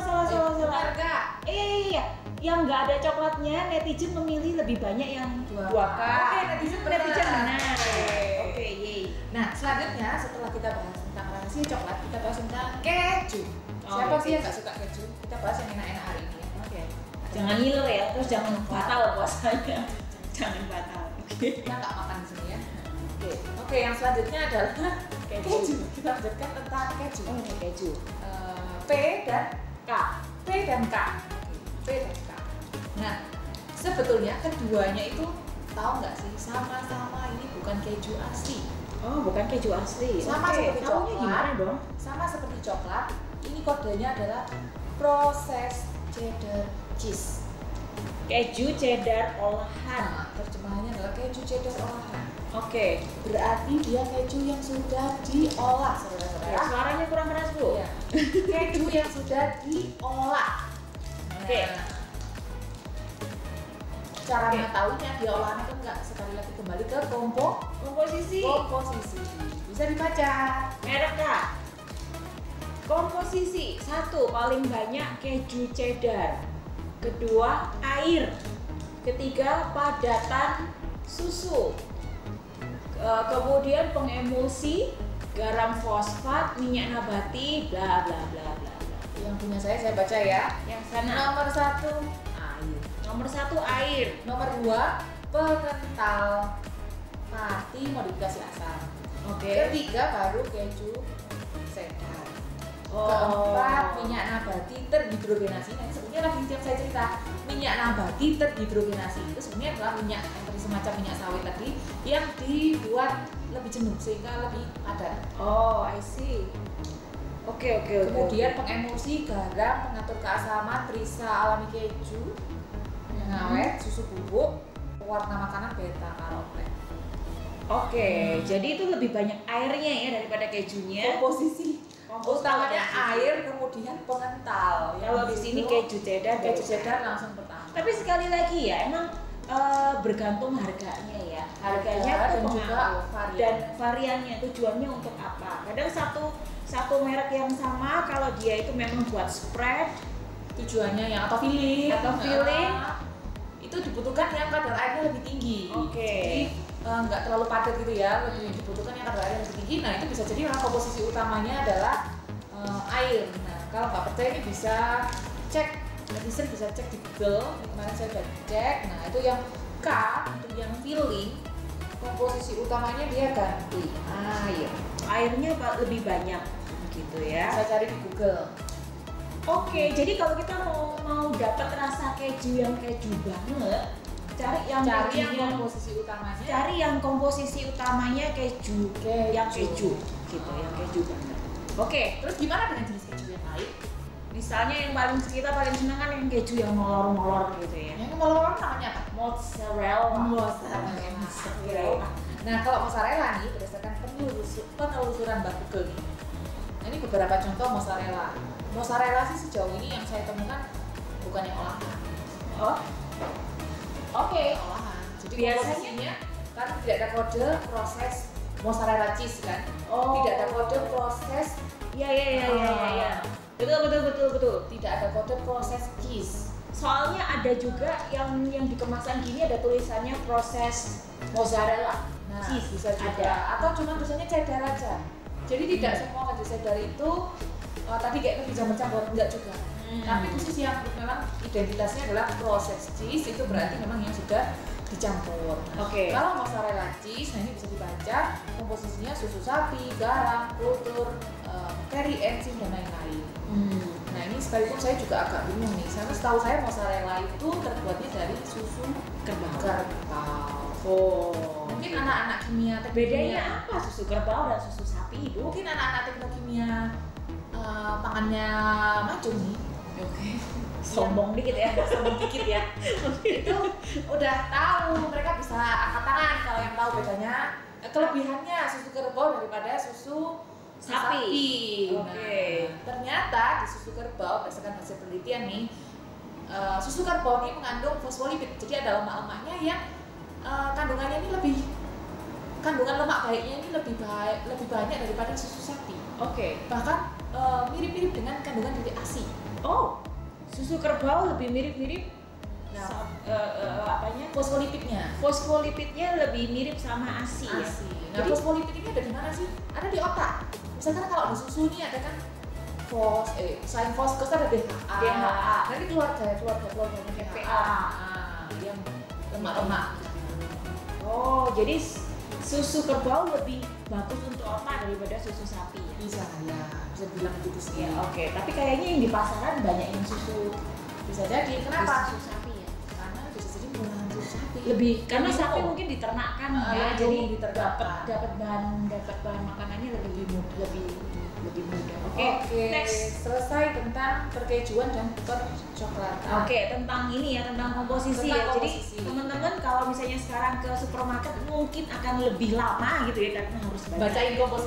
Benar Kak? Iya, yang nggak ada coklatnya netizen memilih lebih banyak yang 2K. Oke, netizen benar. benar. Oke. Oke, yeay. Nah, selanjutnya setelah kita bahas tentang rahasia coklat, kita bahas tentang keju. Oh, Siapa oke. sih yang nggak suka keju? Kita bahas yang enak-enak hari ini ya. Oke. Jangan ngiler ya, terus jangan batal puasanya. Jangan batal. Oke. Kita nggak makan di sini ya. Oke, yang selanjutnya adalah keju. Kita lanjutkan tentang keju. Oh, ini keju. P dan K. P dan K. P dan K. Nah, sebetulnya keduanya itu tahu nggak sih sama-sama ini bukan keju asli. Oh, bukan keju asli. Sama Oke, seperti tahunya coklat. gimana dong? Sama seperti coklat, ini kodenya adalah proses cheddar cheese. Keju cheddar olahan. Nah, terjemahannya adalah keju cheddar olahan. Oke. Berarti dia keju yang sudah diolah, Ya, saudara-saudara. suaranya kurang keras, Bu. Iya. Keju yang sudah diolah. Oke. Nah, cara Oke. mengetahuinya dia olahannya kan nggak sekali lagi kembali ke Komposisi. komposisi. Bisa dibaca. Merek K. Komposisi 1 paling banyak keju cheddar. Kedua air. Ketiga padatan susu. Kemudian pengemulsi, garam fosfat, minyak nabati, bla bla bla bla bla. Yang punya saya baca ya. Yang sana. Nomor 1 air. Nomor 1 air. Nomor 2 pengental pasti modifikasi asam. Oke. Ketiga baru keju cheddar. Keempat minyak nabati terhidrogenasi. Nah, ini sebenarnya lagi yang saya cerita. Minyak nabati terhidrogenasi itu sebenarnya adalah minyak yang tadi semacam minyak sawit tadi yang dibuat lebih jenuh sehingga lebih padat. Oh, I see. Oke. Kemudian pengemulsi, garam, pengatur keasaman, perisa alami keju, pengawet, susu bubuk, pewarna makanan beta karoten. Oke, jadi itu lebih banyak airnya ya daripada kejunya. Komposisi utamanya air, kemudian pengental. Kalau di sini keju cheddar, keju cheddar langsung pertama. Tapi sekali lagi ya, emang bergantung harganya ya. Harganya Harga tuh dan juga pengaruh. varian. Dan variannya tujuannya untuk apa? Kadang satu merek yang sama kalau dia itu memang buat spread Tujuannya yang atau filling, itu dibutuhkan yang kadar airnya lebih tinggi. Oke. Jadi nggak terlalu padat gitu ya, lebih dibutuhkan yang kadar airnya lebih tinggi. Nah itu bisa jadi memang komposisi utamanya adalah air. Nah kalau nggak percaya ini bisa cek, netizen bisa cek di Google. Kemarin saya udah cek. Nah itu yang K untuk yang filling, komposisi utamanya dia ganti air. airnya lebih banyak gitu ya. Bisa cari di Google. Oke, jadi kalau kita mau dapat rasa keju yang keju banget, cari yang kejunya, komposisi utamanya. cari yang komposisi utamanya keju, yang keju gitu, yang keju banget. Oke, Terus gimana dengan jenis keju yang lain? misalnya yang paling kita paling senang kan yang keju yang molor-molor gitu ya. Yang molor namanya apa? Mozzarella. Mozzarella. Nah kalau mozzarella nih berdasarkan penelusuran Mbak Google nih. Nah ini beberapa contoh mozzarella. Mozzarella sih sejauh ini yang saya temukan bukan yang olahan. Oh, oke. Olahan. Jadi Biasanya- komposisinya kan tidak ada kode proses mozzarella cheese kan? Oh. Tidak ada kode proses, Iya. Betul. tidak ada kode proses cheese. Soalnya ada juga yang di kemasan gini ada tulisannya proses mozzarella. Nah, Cheese bisa juga. ada. Atau cuma tulisannya cheddar aja. Jadi tidak semua keju cheddar itu tadi kayak lebih campur-campur, enggak juga. Tapi khusus yang memang identitasnya adalah proses cheese itu berarti memang yang sudah dicampur. Nah, Oke. Kalau mozzarella cheese, nah ini bisa dibaca komposisinya susu sapi, garam, kultur, kari, enzim dan lain-lain. Nah ini sekalipun saya juga agak bingung nih, karena setahu saya mozzarella itu terbuatnya dari susu kerbau. Oh. Mungkin anak-anak kimia teknik Bedanya kimia. apa susu kerbau dan susu sapi, Ibu? Mungkin anak-anak teknik kimia tangannya macung nih. Oke. Sombong dikit ya. Sombong dikit ya. Itu udah tahu, mereka bisa angkat tangan kalau yang tahu bedanya. Kelebihannya susu kerbau daripada susu Sapi. Nah, Oke. ternyata di susu kerbau berdasarkan hasil penelitian nih, susu kerbau ini mengandung fosfolipid. Jadi ada lemak-lemaknya yang kandungannya ini kandungan lemak baiknya ini lebih banyak daripada susu sapi. Oke. Bahkan mirip-mirip dengan kandungan dari ASI. Oh, susu kerbau lebih mirip-mirip. Nah, Apanya? fosfolipidnya. Fosfolipidnya lebih mirip sama ASI ya. Nah, Jadi- fosfolipid ini ada di mana sih? Ada di otak. Misalkan kalau di susu ini ada kan sign fosfos ada DHA. DHA. Nanti keluarganya FPA. Yang lemak-lemak. Oh, jadi susu kerbau lebih bagus untuk otak daripada susu sapi ya? Bisa bilang gitu sih. Ya, oke. Tapi kayaknya yang di pasaran banyak yang susu Bisa jadi. Kenapa? susu sapi ya. Karena bisa jadi menggunakan susu sapi. Lebih karena Lebih sapi umum. mungkin diternakkan Ah, ya, lebih jadi umum diternakan. dapat bahan makanannya lebih mudah. Oke, Next. selesai tentang perkejuan dan percoklatan. Oke, tentang ini ya, tentang komposisi Tentang ya. komposisi. Jadi teman-teman kalau misalnya sekarang ke supermarket mungkin akan lebih lama gitu ya, karena harus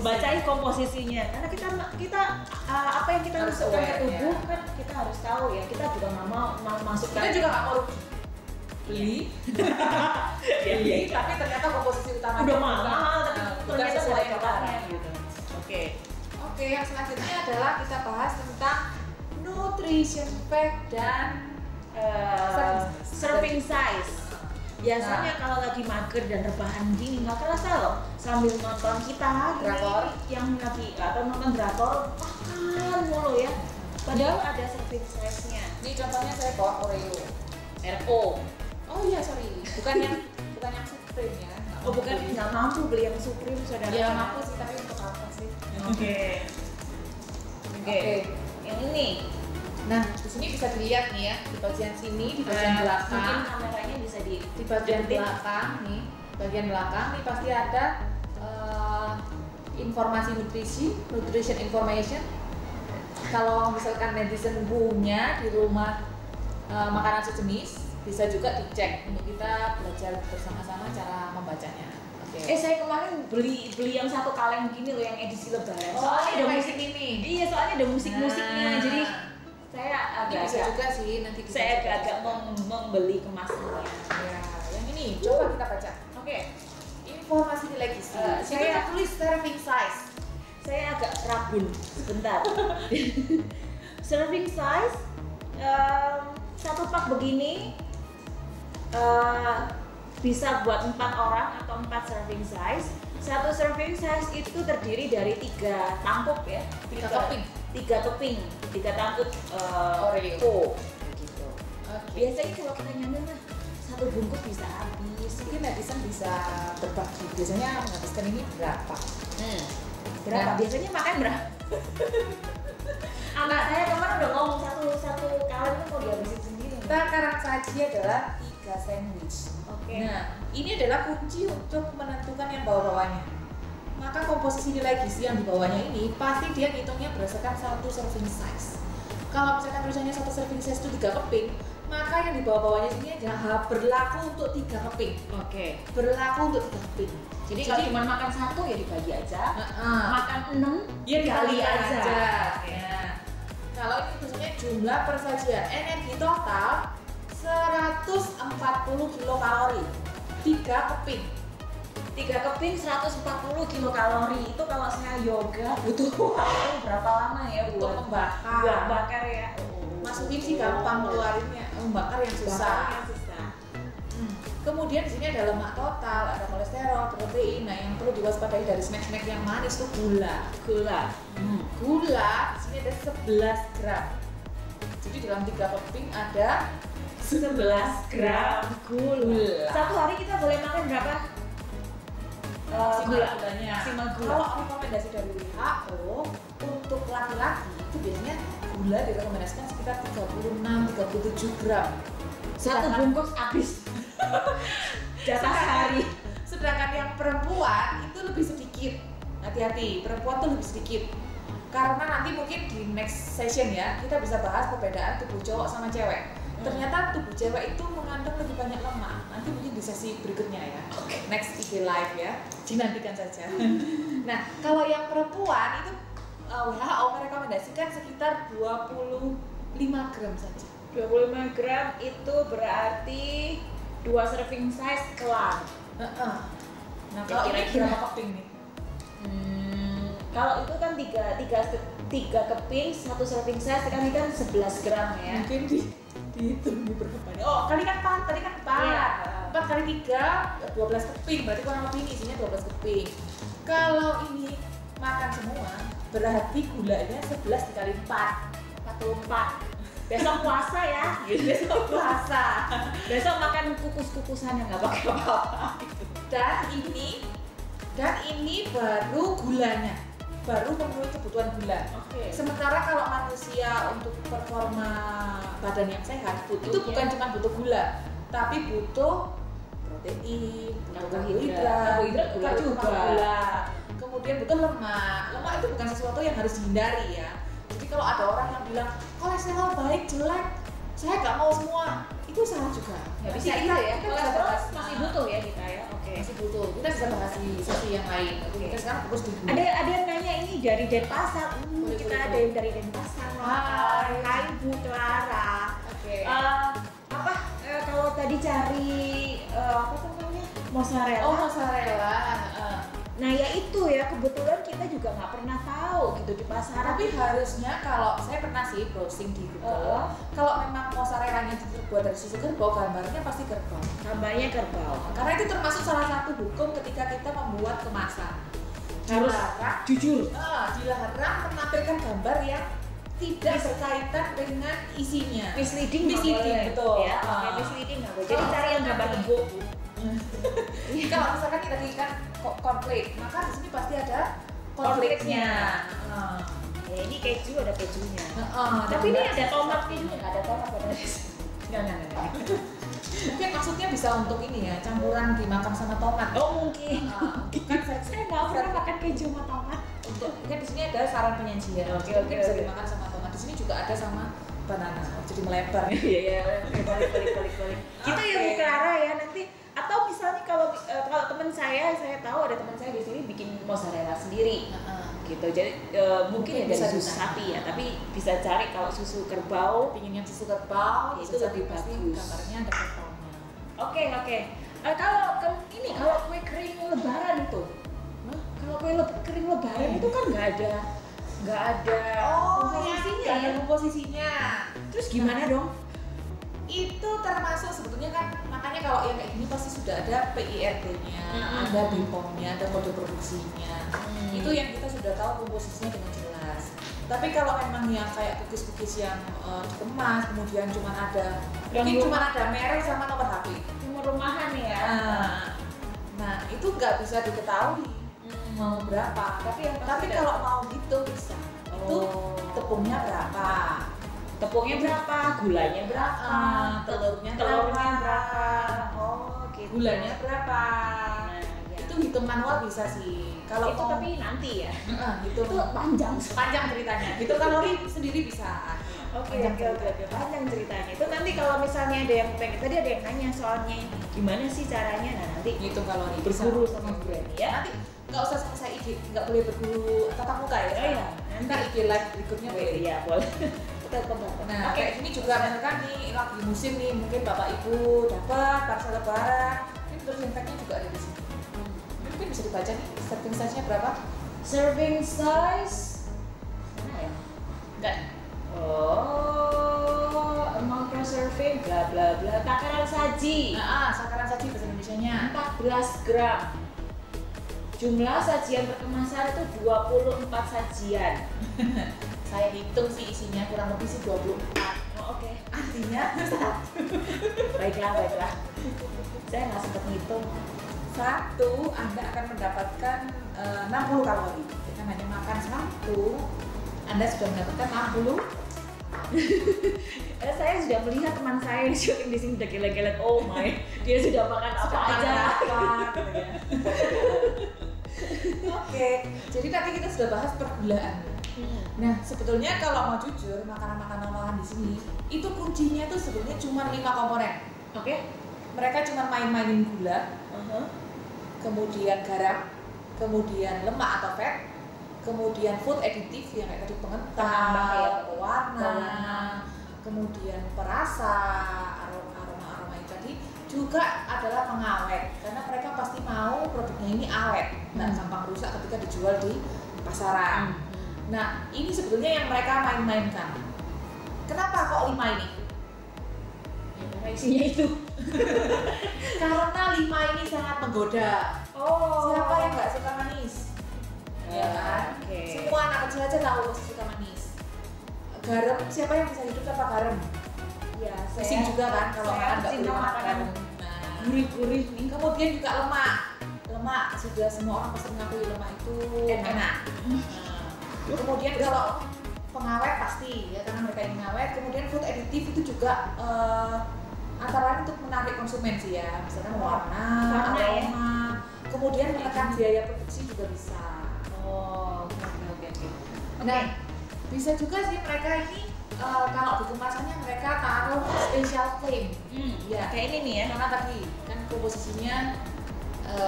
bacain komposisinya. Karena kita apa yang kita Harus masukkan ke aware, tubuh ya. kan kita harus tahu ya. Kita juga nggak mau masukkan. Kita juga nggak mau beli, tapi ternyata komposisi utamanya udah mahal tapi bukan ternyata sesuai sesuai coklatnya. gitu. Oke. Oke, yang selanjutnya adalah kita bahas tentang nutrition fact dan Serving size. Biasanya kalau lagi mager dan rebahan gini nggak kerasa loh sambil nonton kita gini, Drakor. yang lagi atau nonton drakor makan mulu ya. Padahal ada serving size-nya. ini contohnya saya bawa Oreo. RO. Oh iya sorry, bukan yang Supreme ya. Oh bukan, nggak mampu beli yang Supreme saudara. Ya mampu sih, tapi untuk apa sih? Oke. Oke. Yang ini. Nah, di sini bisa dilihat nih ya, di bagian sini, di bagian Mungkin belakang, kameranya bisa di bagian deketin. belakang nih, bagian belakang nih pasti ada informasi nutrition information. Kalau misalkan netizen punya di rumah makanan sejenis, bisa juga dicek untuk kita belajar bersama-sama cara membacanya. Oke. Saya kemarin beli yang satu kaleng gini loh yang edisi lebaran. Soalnya ada musik musik ini. Iya, soalnya ada musik-musiknya. Nah. Jadi saya Ini bisa agak juga sih nanti kita saya coba. agak membeli kemasannya. Ya, yang ini coba kita baca. Oke. Informasi nilai gizi. Saya- Saya tulis serving size. Saya agak rabun sebentar. Serving size satu pak begini bisa buat 4 orang atau 4 serving size. Satu serving size itu terdiri dari 3 tangkup ya, 3 keping. 3 keping, 3 tangkup Oreo. gitu. Oke. Biasanya kalau kita nyamil mah satu bungkus bisa habis. Mungkin netizen bisa berbagi. Biasanya menghabiskan ini berapa? Berapa? Nah. Biasanya makan berapa? Anak saya kemarin udah ngomong satu kaleng itu mau dihabisin sendiri. Takaran saji adalah 3 sandwich. Oke. Nah, ini adalah kunci untuk menentukan yang bawah-bawahnya. Maka komposisi nilai gizi yang di bawahnya ini pasti dia ngitungnya berdasarkan satu serving size. Kalau misalkan tulisannya satu serving size itu 3 keping, maka yang di bawah-bawahnya sini adalah berlaku untuk 3 keping. Oke. Berlaku untuk 3 keping. Jadi kalau cuma makan satu ya dibagi aja. Makan 6 Ya dikali aja. Ya. Kalau ini tulisannya jumlah persajian energi total 140 kilokalori. 3 keping. 3 keping 140 kilokalori. Itu kalau saya yoga butuh waktu berapa lama ya Untuk buat membakar. bakar ya? Masukin sih gampang, keluarinnya membakar yang susah. Bakarnya susah. Kemudian di sini ada lemak total, ada kolesterol, protein. Nah, yang perlu diwaspadai dari snack-snack yang manis itu gula. Gula. Gula di sini ada 11 gram. Jadi dalam 3 keping ada 11 gram gula. Satu hari kita boleh makan berapa? maksimal gulanya. Maksimal gula. Kalau rekomendasi dari WHO untuk laki-laki itu biasanya gula direkomendasikan sekitar 36-37 gram. Satu bungkus habis. Jatah sehari. Sedangkan yang perempuan itu lebih sedikit. Hati-hati, perempuan tuh lebih sedikit. Karena nanti mungkin di next session ya, kita bisa bahas perbedaan tubuh cowok sama cewek. Ternyata tubuh cewek itu mengandung lebih banyak lemak. Nanti mungkin di sesi berikutnya ya. Next IG live ya. Dinantikan saja. Nah, kalau yang perempuan itu WHO merekomendasikan sekitar 25 gram saja. 25 gram itu berarti 2 serving size kelar. Nah, kalau ini berapa keping nih? Kalau itu kan 3 keping 1 serving size kan 11 gram ya. Mungkin dihitung di berapa nih? Oh, tadi kan 4. Iya. 4 kali 3 12 keping, berarti kurang lebih isinya 12 keping. Kalau ini makan semua, berarti gulanya 11 dikali 4 44. Besok puasa ya. Besok puasa. Besok makan kukus-kukusan yang nggak pakai apa-apa. Dan ini baru gulanya, baru memenuhi kebutuhan gula. Sementara kalau manusia untuk performa badan yang sehat itu bukan cuma butuh gula, tapi butuh protein, butuh karbohidrat juga, gula. Kemudian butuh lemak. Lemak itu bukan sesuatu yang harus dihindari ya. Jadi kalau ada orang yang bilang kolesterol baik jelek, saya nggak mau semua, itu salah juga. Nggak bisa itu ya. Kolesterol masih butuh ya kita ya. Masih butuh. Kita bisa bahas di sesi yang lain. Kita sekarang fokus di gula. Ada yang nanya ini dari Denpasar. Kita ada yang dari Denpasar. Hai Bu Clara. Kalau tadi cari apa namanya mozzarella. Oh, mozzarella. Nah ya itu ya, kebetulan kita juga nggak pernah tahu gitu di pasaran. Tapi harusnya kalau saya pernah sih browsing di Google, kalau memang mozzarellanya terbuat dari susu kerbau, gambarnya pasti kerbau. Gambarnya kerbau. Karena itu termasuk salah satu hukum ketika kita membuat kemasan. Harus jujur. Dilarang menampilkan gambar yang tidak berkaitan dengan isinya. Misleading betul. Ya, misleading nggak boleh. Jadi cari yang gambar tembok. Kalau misalkan kita kan konflik, maka di sini pasti ada konfliknya. Ya ini keju, ada kejunya. Tapi ini ada tomatnya juga, nggak ada tomat pada Nggak. Mungkin maksudnya bisa untuk ini ya, campuran dimakan sama tomat. Oh mungkin. Kan saya nggak pernah makan keju sama tomat. Untuk mungkin di sini ada saran penyajian. Oke. Bisa dimakan sama tomat. Di sini juga ada sama banana. Jadi melebar. Iya. Balik. Kita ya Bu Clara ya nanti. Atau misalnya kalau teman saya tahu ada teman saya di sini bikin mozzarella sendiri. Gitu. Jadi mungkin ya dari susu sapi ya, tapi bisa cari kalau susu kerbau, pingin yang susu kerbau itu lebih bagus. Gambarnya ada kerbaunya. Oke. Kalau kue kering lebaran itu, kalau kue kering lebaran itu kan nggak ada komposisinya ya. Komposisinya. Terus gimana dong? Itu termasuk sebetulnya kan, makanya kalau yang kayak gini pasti sudah ada PIRT-nya, ada BPOM-nya, ada kode produksinya. Itu yang kita sudah tahu komposisinya dengan jelas. Tapi kalau memang yang kayak cookies yang dikemas, kemudian cuma ada merek sama nomor HP, Cuma rumahan ya. Nah itu nggak bisa diketahui mau berapa. Tapi kalau mau gitu bisa. Itu tepungnya berapa? Tepungnya berapa, gulanya berapa, telurnya berapa, gitu. Gulanya berapa, ya. Itu hitung manual bisa sih. Kalau itu tapi nanti ya, itu panjang ceritanya. Hitung kalori sendiri bisa. Oke, panjang ceritanya. Itu nanti kalau misalnya ada yang pengen, tadi ada yang nanya soalnya gimana sih caranya, nah nanti hitung kalori. Berguru sama Bu Reni ya. Nanti nggak usah selesai IG, nggak boleh berguru tatap muka ya. Iya. Nanti IG live berikutnya boleh. Iya boleh. Nah, kayak gini juga misalkan nih lagi musim nih, mungkin bapak ibu dapat parcel lebaran, ini terus impactnya juga ada di sini. Mungkin bisa dibaca nih, serving size-nya berapa? Serving size mana ya? Enggak. Amount per serving bla bla bla. Takaran saji. Takaran saji bahasa Indonesianya 14 gram. Jumlah sajian perkemasan itu 24 sajian. Saya hitung sih isinya kurang lebih sih 24. Oke. Artinya baiklah. Saya nggak sempat ngitung. Anda akan mendapatkan 60 kalori. Dengan hanya makan 1, Anda sudah mendapatkan 60. Saya sudah melihat teman saya yang syuting di sini udah gila-gila. Oh my, dia sudah makan apa aja. Oke, jadi tadi kita sudah bahas pergulaan. Nah, sebetulnya kalau mau jujur, makanan-makanan olahan di sini itu kuncinya tuh sebetulnya cuma 5 komponen. Oke. Mereka cuma main-mainin gula, kemudian garam, kemudian lemak atau fat, kemudian food additive yang kayak tadi Penambah ya, pengental, pewarna, pewarna. kemudian perasa, aroma-aroma itu tadi juga adalah pengawet karena mereka pasti mau produknya ini awet, nggak gampang rusak ketika dijual di pasaran. Nah, ini sebetulnya yang mereka main-mainkan. Kenapa kok 5 ini? Ya, karena isinya itu. Karena 5 ini sangat menggoda. Siapa yang nggak suka manis? Ya kan? Semua anak kecil aja tahu pasti suka manis. Garam, siapa yang bisa hidup tanpa garam? Ya, Pusing juga kan kalau makan nggak boleh makan garam. Nah, gurih-gurih nih. kemudian juga lemak. Lemak sudah semua orang pasti mengakui lemak itu enak. Nah, kemudian kalau pengawet pasti ya karena mereka ingin awet. Kemudian food additive itu juga antara lain untuk menarik konsumen sih ya, misalkan warna, aroma. Kemudian menekan biaya produksi juga bisa. Oke. Nah, bisa juga sih mereka ini kalau di kemasannya mereka taruh special claim. Ya, Kayak ini nih ya. karena tadi kan komposisinya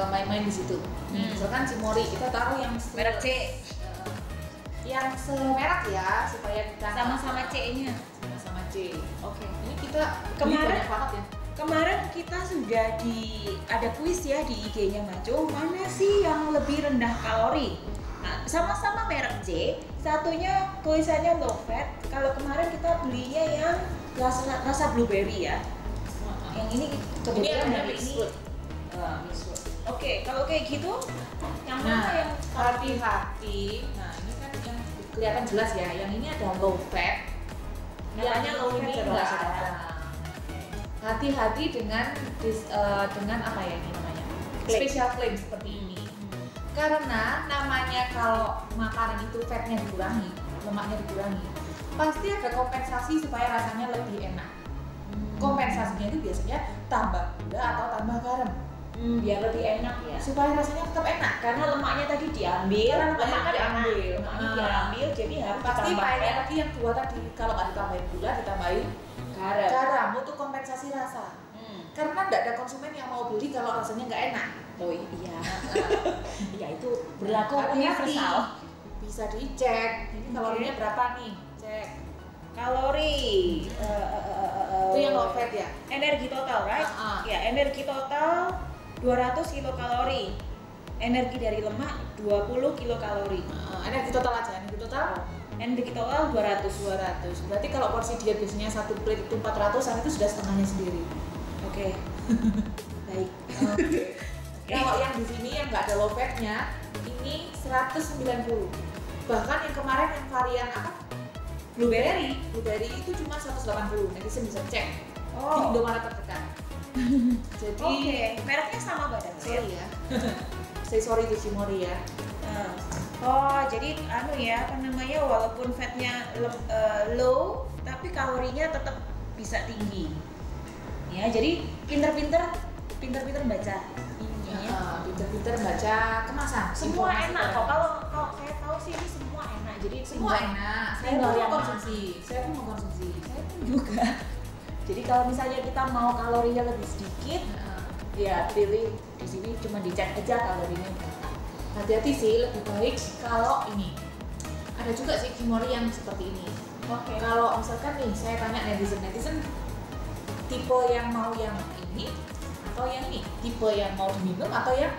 main-main di situ. Misalkan Cimory kita taruh yang Merek C. yang semerek ya supaya kita Sama-sama C-nya. sama C. Oke. Ini kita Kemarin- banyak banget ya. Kemarin kita sudah ada kuis ya di IG-nya Maco, mana sih yang lebih rendah kalori? Nah, sama-sama merek C, satunya tulisannya low fat. Kalau kemarin kita belinya yang rasa blueberry ya. Yang ini kebetulan ada hari mixed ini fruit. mixed fruit. Oke, kalau kayak gitu yang Nah, mana yang hati-hati. Nah, ini kan yang kelihatan jelas ya. Yang ini ada low fat. Namanya Yang low ini fat enggak jelas. ada. Hati-hati dengan apa ya ini namanya? Claim. Special claim seperti ini. Karena namanya kalau makanan itu fatnya dikurangi, lemaknya dikurangi, pasti ada kompensasi supaya rasanya lebih enak. Kompensasinya itu biasanya tambah gula atau tambah garam biar lebih enak ya. supaya rasanya tetap enak. Karena lemaknya tadi diambil, Karena lemaknya lemak kan diambil. enak. Lemaknya diambil, jadi harus Pasti ditambahkan pakai tadi yang dua tadi kalau nggak ditambahin gula ditambahin garam. garam untuk kompensasi rasa. Karena nggak ada konsumen yang mau beli kalau rasanya nggak enak. Oh iya. Iya itu berlaku Hati-hati. universal. Bisa dicek. Ini kalorinya berapa nih? Cek. Kalori. Itu yang low fat ya. Energi total, right? Ah. Ya, energi total 200 kilokalori. Energi dari lemak 20 kilokalori. Energi total aja. Energi total Energi total 200. 200. Berarti kalau porsi dia biasanya satu plate itu 400-an itu sudah setengahnya sendiri. Oke. Baik. Kalau yang di sini yang nggak ada low fatnya, ini 190. Bahkan yang kemarin yang varian apa? Blueberry. Blueberry itu cuma 180. Netizen bisa cek di Oh. Indomaret terdekat. Jadi, Oke, mereknya sama badan sorry ya. Saya sorry itu Cimory ya. Oh, jadi anu ya, apa namanya, walaupun fatnya low, tapi kalorinya tetap bisa tinggi. Ya, jadi pinter-pinter baca ininya. Pinter-pinter baca kemasan. Semua informasi enak kok. barang. Kalau saya tahu sih ini semua enak. Jadi Semua enak. Saya tinggal pun yang mau konsumsi. Saya pun mau konsumsi. Saya pun juga. Jadi kalau misalnya kita mau kalorinya lebih sedikit, ya pilih di sini cuma dicek aja kalorinya berapa. Hati-hati sih, lebih baik kalau ini. Ada juga sih Cimory yang seperti ini. Oke. Kalau misalkan nih, saya tanya netizen tipe yang mau yang ini atau yang ini, tipe yang mau diminum atau yang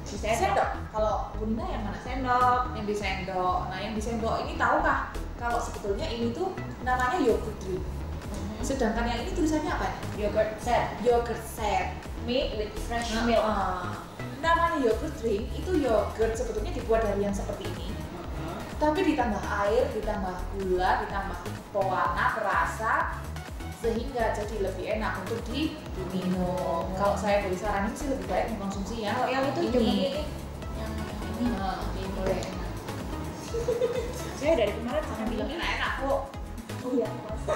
Di sendok. Kalau Bunda yang mana? Sendok. Yang di sendok. Nah, yang di sendok ini tahukah kalau sebetulnya ini tuh namanya yogurt drink. Sedangkan yang ini tulisannya apa? Yogurt set, Yogurt set. made with fresh milk. Namanya yogurt drink itu yogurt sebetulnya dibuat dari yang seperti ini. Tapi ditambah air, ditambah gula, ditambah pewarna, perasa, sehingga jadi lebih enak untuk diminum. Kalau saya boleh saranin sih lebih baik mengkonsumsi Kalau yang itu cuma ini, yang ini. Ini boleh enak. Saya dari kemarin sangat bilang Enak kok. oh iya, puasa.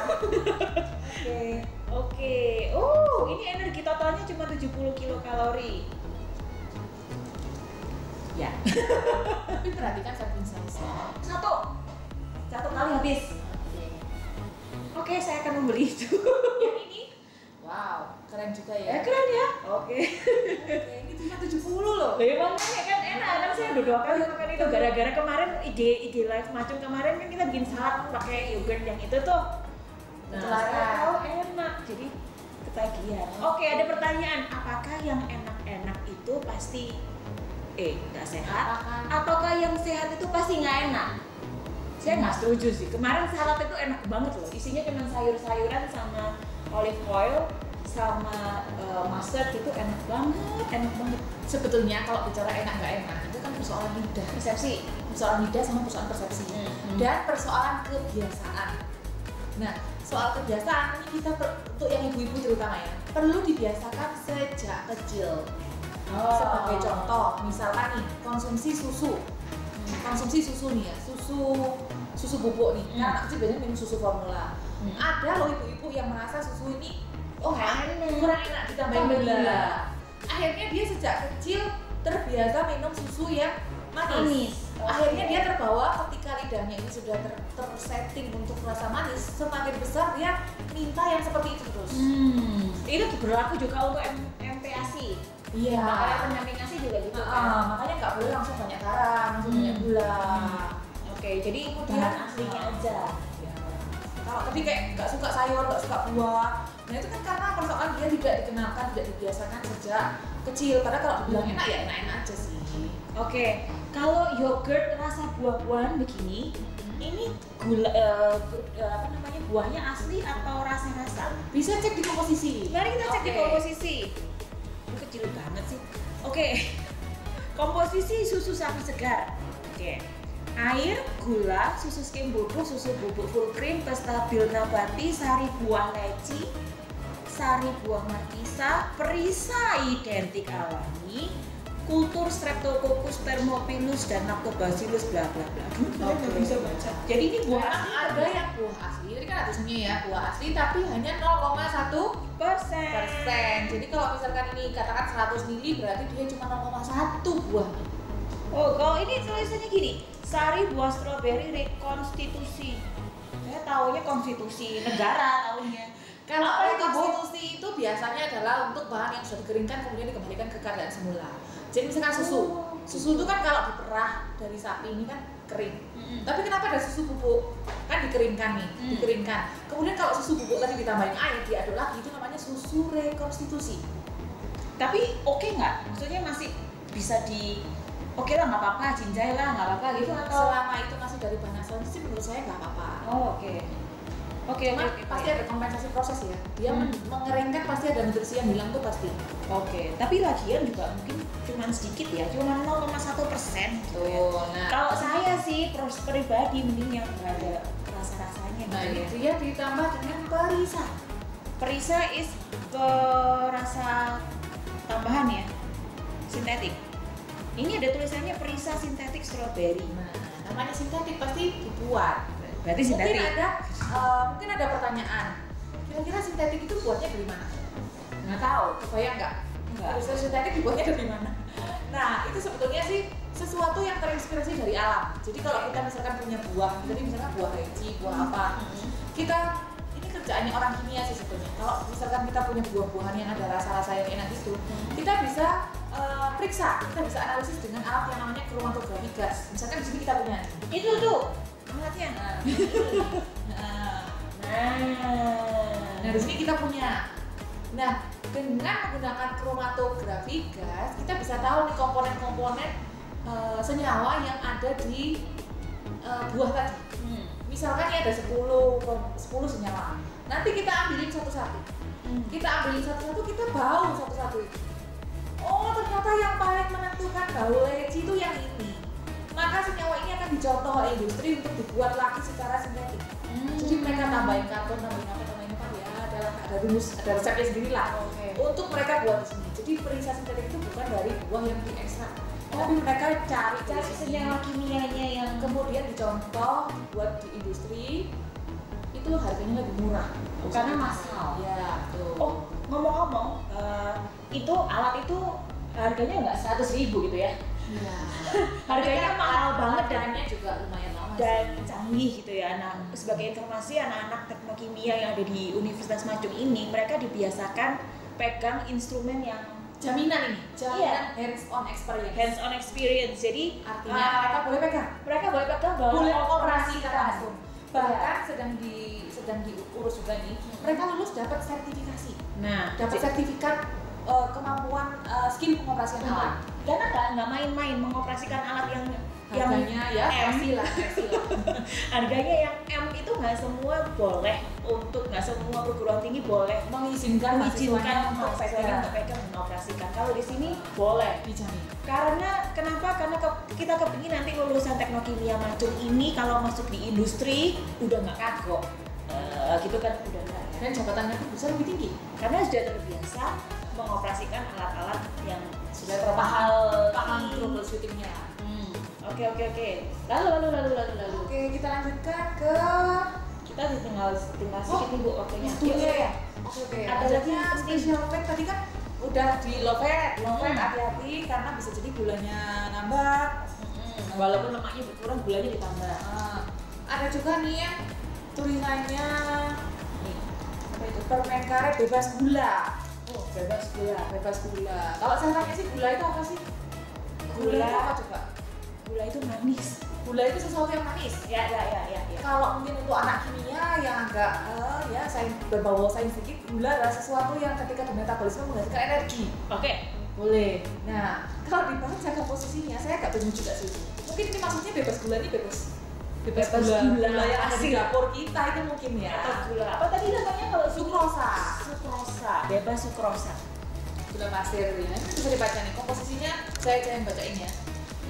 Oke. Oh, ini energi totalnya cuma 70 kilokalori. Ya. Tapi perhatikan serving size. Satu kali habis. Oke, saya akan membeli itu. Yang ini, wow, keren keren juga ya. Keren ya? Oke. Oke, ini cuma 70 loh. Ya makanya kan enak, kan saya udah 2 kali makan itu gara-gara kemarin IG live macam kemarin kan kita bikin salad pakai yogurt yang itu tuh. Nah, saya tahu enak, jadi ketagihan. Oke, ada pertanyaan, apakah yang enak-enak itu pasti nggak sehat? Ataukah yang sehat itu pasti nggak enak? Saya nggak setuju sih. Kemarin salad itu enak banget loh, isinya cuma sayur-sayuran sama olive oil sama mustard gitu, enak banget. Sebetulnya kalau bicara enak nggak enak itu kan persoalan lidah, persoalan lidah sama persoalan persepsi dan persoalan kebiasaan. Nah, soal kebiasaan ini kita untuk yang ibu-ibu terutama ya perlu dibiasakan sejak kecil. Sebagai contoh, misalkan nih konsumsi susu nih ya, susu bubuk nih. Kan anak kecil biasanya minum susu formula. Ada loh ibu-ibu yang merasa susu ini kurang enak ditambahin gula. Akhirnya dia sejak kecil terbiasa minum susu yang manis. Akhirnya dia terbawa ketika lidahnya ini sudah tersetting untuk rasa manis, semakin besar dia minta yang seperti itu terus. Itu berlaku juga untuk MPASI. Iya. Makanya pendamping ASI juga gitu makanya nggak boleh langsung banyak garam, langsung banyak gula. Oke, jadi kemudian aslinya aja. Ya. Kalau tadi kayak nggak suka sayur, nggak suka buah, nah itu kan karena persoalan dia tidak dikenalkan, tidak dibiasakan sejak kecil. Padahal kalau dibilang enak ya enak-enak aja sih. Oke, kalau yogurt rasa buah-buahan begini, ini gula buahnya asli atau rasa-rasa? Bisa cek di komposisi. Mari kita cek di komposisi. Kecil banget sih. Oke. Komposisi susu sapi segar. Oke. Air, gula, susu skim bubuk, susu bubuk full cream, pestabil nabati, sari buah leci, sari buah markisa, perisa identik alami, kultur streptococcus thermophilus dan lactobacillus bla bla bla. Nggak bisa baca. Jadi ini buah asli. Ada yang buah asli. Jadi kan ada semuanya ya buah asli tapi hanya 0,1%. Jadi kalau misalkan ini katakan 100 ml berarti dia cuma 0,1 buah. Oh, kalau ini tulisannya gini, sari buah stroberi rekonstitusi. Saya taunya konstitusi negara taunya. Kalau rekonstitusi itu biasanya adalah untuk bahan yang sudah dikeringkan kemudian dikembalikan ke keadaan semula. Jadi misalkan susu itu kan kalau diperah dari sapi ini kan kering. Tapi kenapa ada susu bubuk? Kan dikeringkan nih, dikeringkan. Kemudian kalau susu bubuk tadi ditambahin air, diaduk lagi, itu namanya susu rekonstitusi. Tapi oke nggak? Maksudnya masih bisa oke lah, nggak apa-apa, jinjai lah, nggak apa-apa gitu atau? Selama itu masih dari bahan asalnya sih menurut saya nggak apa-apa. Oh, oke. Oke. Pasti ada kompensasi proses ya. Dia mengeringkan pasti ada nutrisi yang hilang tuh pasti. Oke. Tapi lagian juga mungkin cuma sedikit ya, cuma 0,1% gitu ya. Nah, kalau saya sih pribadi mending yang nggak ada rasa-rasanya nah gitu itu ya ditambah dengan perisa. Perisa is rasa tambahan ya, sintetik. Ini ada tulisannya perisa sintetik strawberry. Nah, namanya sintetik pasti dibuat. Berarti sintetik. Mungkin ada pertanyaan. Kira-kira sintetik itu buatnya dari mana? Nggak tahu. Kebayang nggak? Nggak. Sintetik dibuatnya dari mana? Nah, itu sebetulnya sih sesuatu yang terinspirasi dari alam. Jadi kalau kita misalkan punya buah, jadi misalkan buah leci, buah apa, ini kerjaannya orang kimia sih sebetulnya. Kalau misalkan kita punya buah-buahan yang ada rasa-rasa yang enak itu, kita bisa periksa, kita bisa analisis dengan alat yang namanya kromatografi gas. Misalkan di sini kita punya itu tuh alatnya. Nah, di sini kita punya. Nah, dengan menggunakan kromatografi gas, kita bisa tahu nih komponen-komponen senyawa yang ada di buah tadi. Misalkan ini ada 10 senyawa. Nanti kita ambilin satu-satu. Kita ambilin satu-satu, kita bau satu-satu itu. Oh, ternyata yang paling menentukan bau leci itu yang ini. Maka senyawa ini akan dicontoh oleh industri untuk dibuat lagi secara sintetik. Jadi mereka tambahin karbon, tambahin apa ya, ada rumus, ada resepnya sendiri lah. Untuk mereka buat di sini. Jadi perisa sintetik itu bukan dari buah yang diekstrak, tapi mereka cari senyawa kimianya yang kemudian dicontoh buat di industri. Itu harganya lebih murah karena massal. Ya, betul. Oh, ngomong-ngomong, itu alat itu harganya nggak 100.000 gitu ya? Iya. Harganya mahal banget dan juga lumayan lama dan canggih gitu ya. Nah, sebagai informasi, anak-anak teknokimia yang ada di Universitas Majung ini, mereka dibiasakan pegang instrumen yang jaminan ini, Iya. hands on experience. hands on experience. Jadi Artinya mereka boleh pegang, mereka boleh pegang bahwa boleh operasikan. operasikan langsung. Bahkan sedang diurus juga nih, mereka lulus dapat sertifikasi, Nah, dapat sertifikat kemampuan skill pengoperasian alat. karena nggak main-main mengoperasikan alat yang Harganya ya M. kasih lah. Harganya yang M itu nggak semua boleh, untuk nggak semua perguruan tinggi boleh Mengizinkan mahasiswanya untuk mahasiswanya pegang, untuk pegang mengoperasikan. Kalau di sini boleh. dijamin. Karena kenapa? Karena kita kepingin nanti lulusan teknik kimia macung ini kalau masuk di industri udah nggak kagok, gitu kan, udah nggak ya. Dan jabatannya pun bisa lebih tinggi. Karena sudah terbiasa mengoperasikan alat-alat yang Sudah mahal, paham troubleshootingnya. Oke. Lalu. Oke, kita lanjutkan ke Kita tinggal sedikit nih Bu, waktunya. waktunya ya. Oke. Ada lagi yang special fat tadi kan udah di low fat, Hmm. hati-hati karena bisa jadi gulanya nambah. Walaupun lemaknya berkurang, gulanya ditambah. Ada juga nih ya tulisannya Nih. apa itu, permen karet bebas gula. Oh, bebas gula. Bebas gula. Kalau saya tanya sih gula itu apa sih? Gula itu apa coba? Gula itu manis. Gula itu sesuatu yang manis. Ya. Kalau mungkin untuk anak kimia yang agak ya berbau sains sedikit, gula adalah sesuatu yang ketika di metabolisme menghasilkan energi. Oke. Boleh. Nah, kalau dibaca komposisinya, saya agak bingung juga sih. Mungkin ini maksudnya bebas gula ini bebas gula yang ada di pasir. dapur kita itu mungkin ya. Atau gula apa tadi namanya kalau Sukrosa. Sukrosa. Bebas sukrosa. Gula pasir ya. Ini bisa dibaca nih komposisinya. Saya yang bacain ya.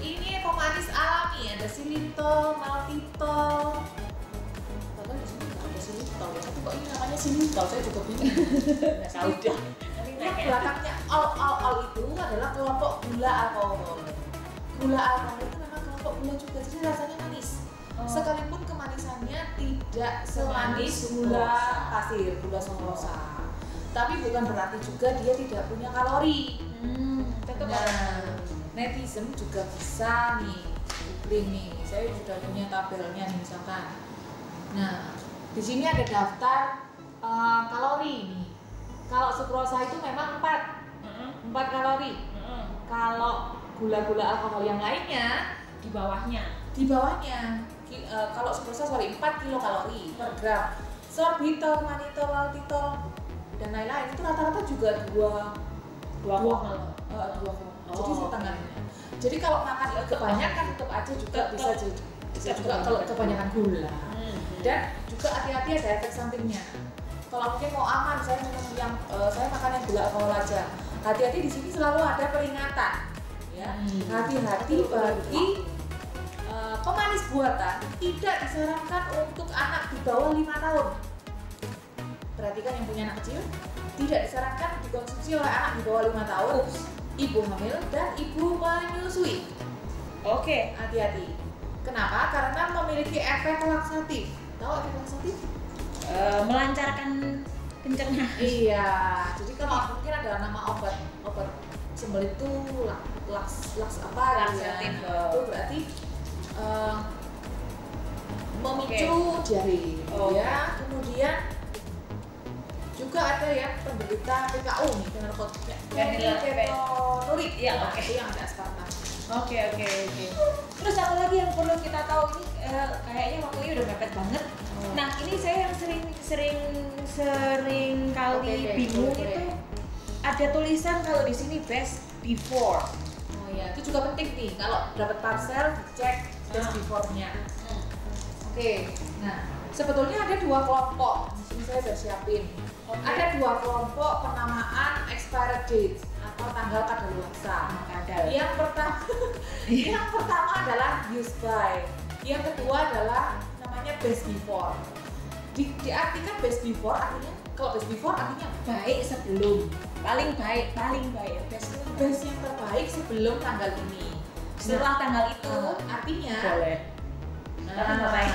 Ini pemanis alami, ada xilitol, maltitol. Padahal di sini nggak ada xilitol ya, tapi kok ini namanya xilitol, saya juga bingung. Nggak tahu dah. Yang belakangnya al itu adalah kelompok gula alkohol. Gula alkohol itu memang kelompok gula juga, jadi rasanya manis. Sekalipun kemanisannya tidak semanis gula pasir, gula sukrosa. Tapi bukan berarti juga dia tidak punya kalori. Tetap Nah, netizen juga bisa nih googling nih. Saya sudah punya tabelnya nih misalkan. Nah, di sini ada daftar kalori nih. Kalau sukrosa itu memang 4 kalori. Kalau gula-gula alkohol yang lainnya di bawahnya. Kalau sukrosa 4 kilokalori per gram. Sorbitol, manitol, maltitol dan lain-lain itu rata-rata juga 2 jadi setengahnya. Jadi kalau makan kebanyakan tetap aja juga bisa juga kalau kebanyakan gula. Dan juga hati-hati ada efek sampingnya. Kalau mungkin mau aman, saya minum saya makan yang gula alkohol aja. Hati-hati di sini selalu ada peringatan. Ya, hati-hati bagi pemanis buatan tidak disarankan untuk anak di bawah 5 tahun. Perhatikan yang punya anak kecil, tidak disarankan dikonsumsi oleh anak di bawah 5 tahun, ibu hamil dan ibu menyusui. Oke. Hati-hati. Kenapa? Karena memiliki efek laksatif. Tahu efek laksatif? Melancarkan pencernaan. Iya. Jadi kalau mungkin ada nama obat simbol itu laksatif. Itu berarti memicu diare. Ya. Kemudian juga ada yang penderita PKU nih, fenilketonurik. Iya, oke. Itu yang ada aspartam. Oke. Terus apa lagi yang perlu kita tahu ini? Kayaknya waktunya udah mepet banget. Nah, ini saya yang sering kali bingung itu ada tulisan kalau di sini best before. Oh iya, itu juga penting nih. Kalau dapat parcel dicek best before-nya. Oke. Nah, sebetulnya ada 2 kelompok. Di sini saya sudah siapin. Ada 2 kelompok penamaan expired date atau tanggal kadaluarsa. Yang pertama adalah use by. Yang kedua adalah namanya best before. Diartikan best before artinya, kalau best before artinya Baik sebelum. Paling baik. best yang terbaik sebelum tanggal ini. Setelah tanggal itu Artinya boleh. Tapi nggak baik.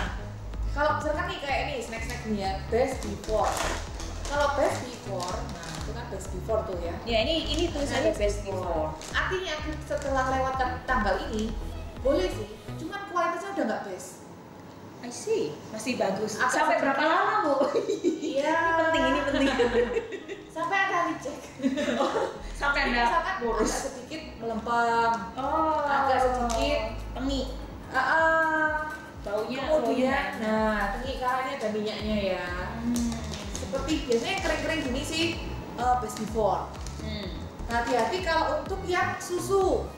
Kalau misalkan nih kayak ini snack nih ya, best before. Kalau best before, nah itu kan best before tuh ya. Ya ini tulisannya best before. Artinya setelah lewat tanggal ini boleh sih, cuman kualitasnya udah nggak best. I see. Masih bagus. Agak Sampai sedikit. berapa lama, Bu? Iya. Ini penting. Sampai ada dicek. Sampai Ini Anda misalkan boros. agak sedikit melempem, agak sedikit tengi. baunya Kemudian, kemudian tengi karena ini ada minyaknya ya. Seperti biasanya yang kering-kering gini sih best before. Hati-hati kalau untuk yang susu.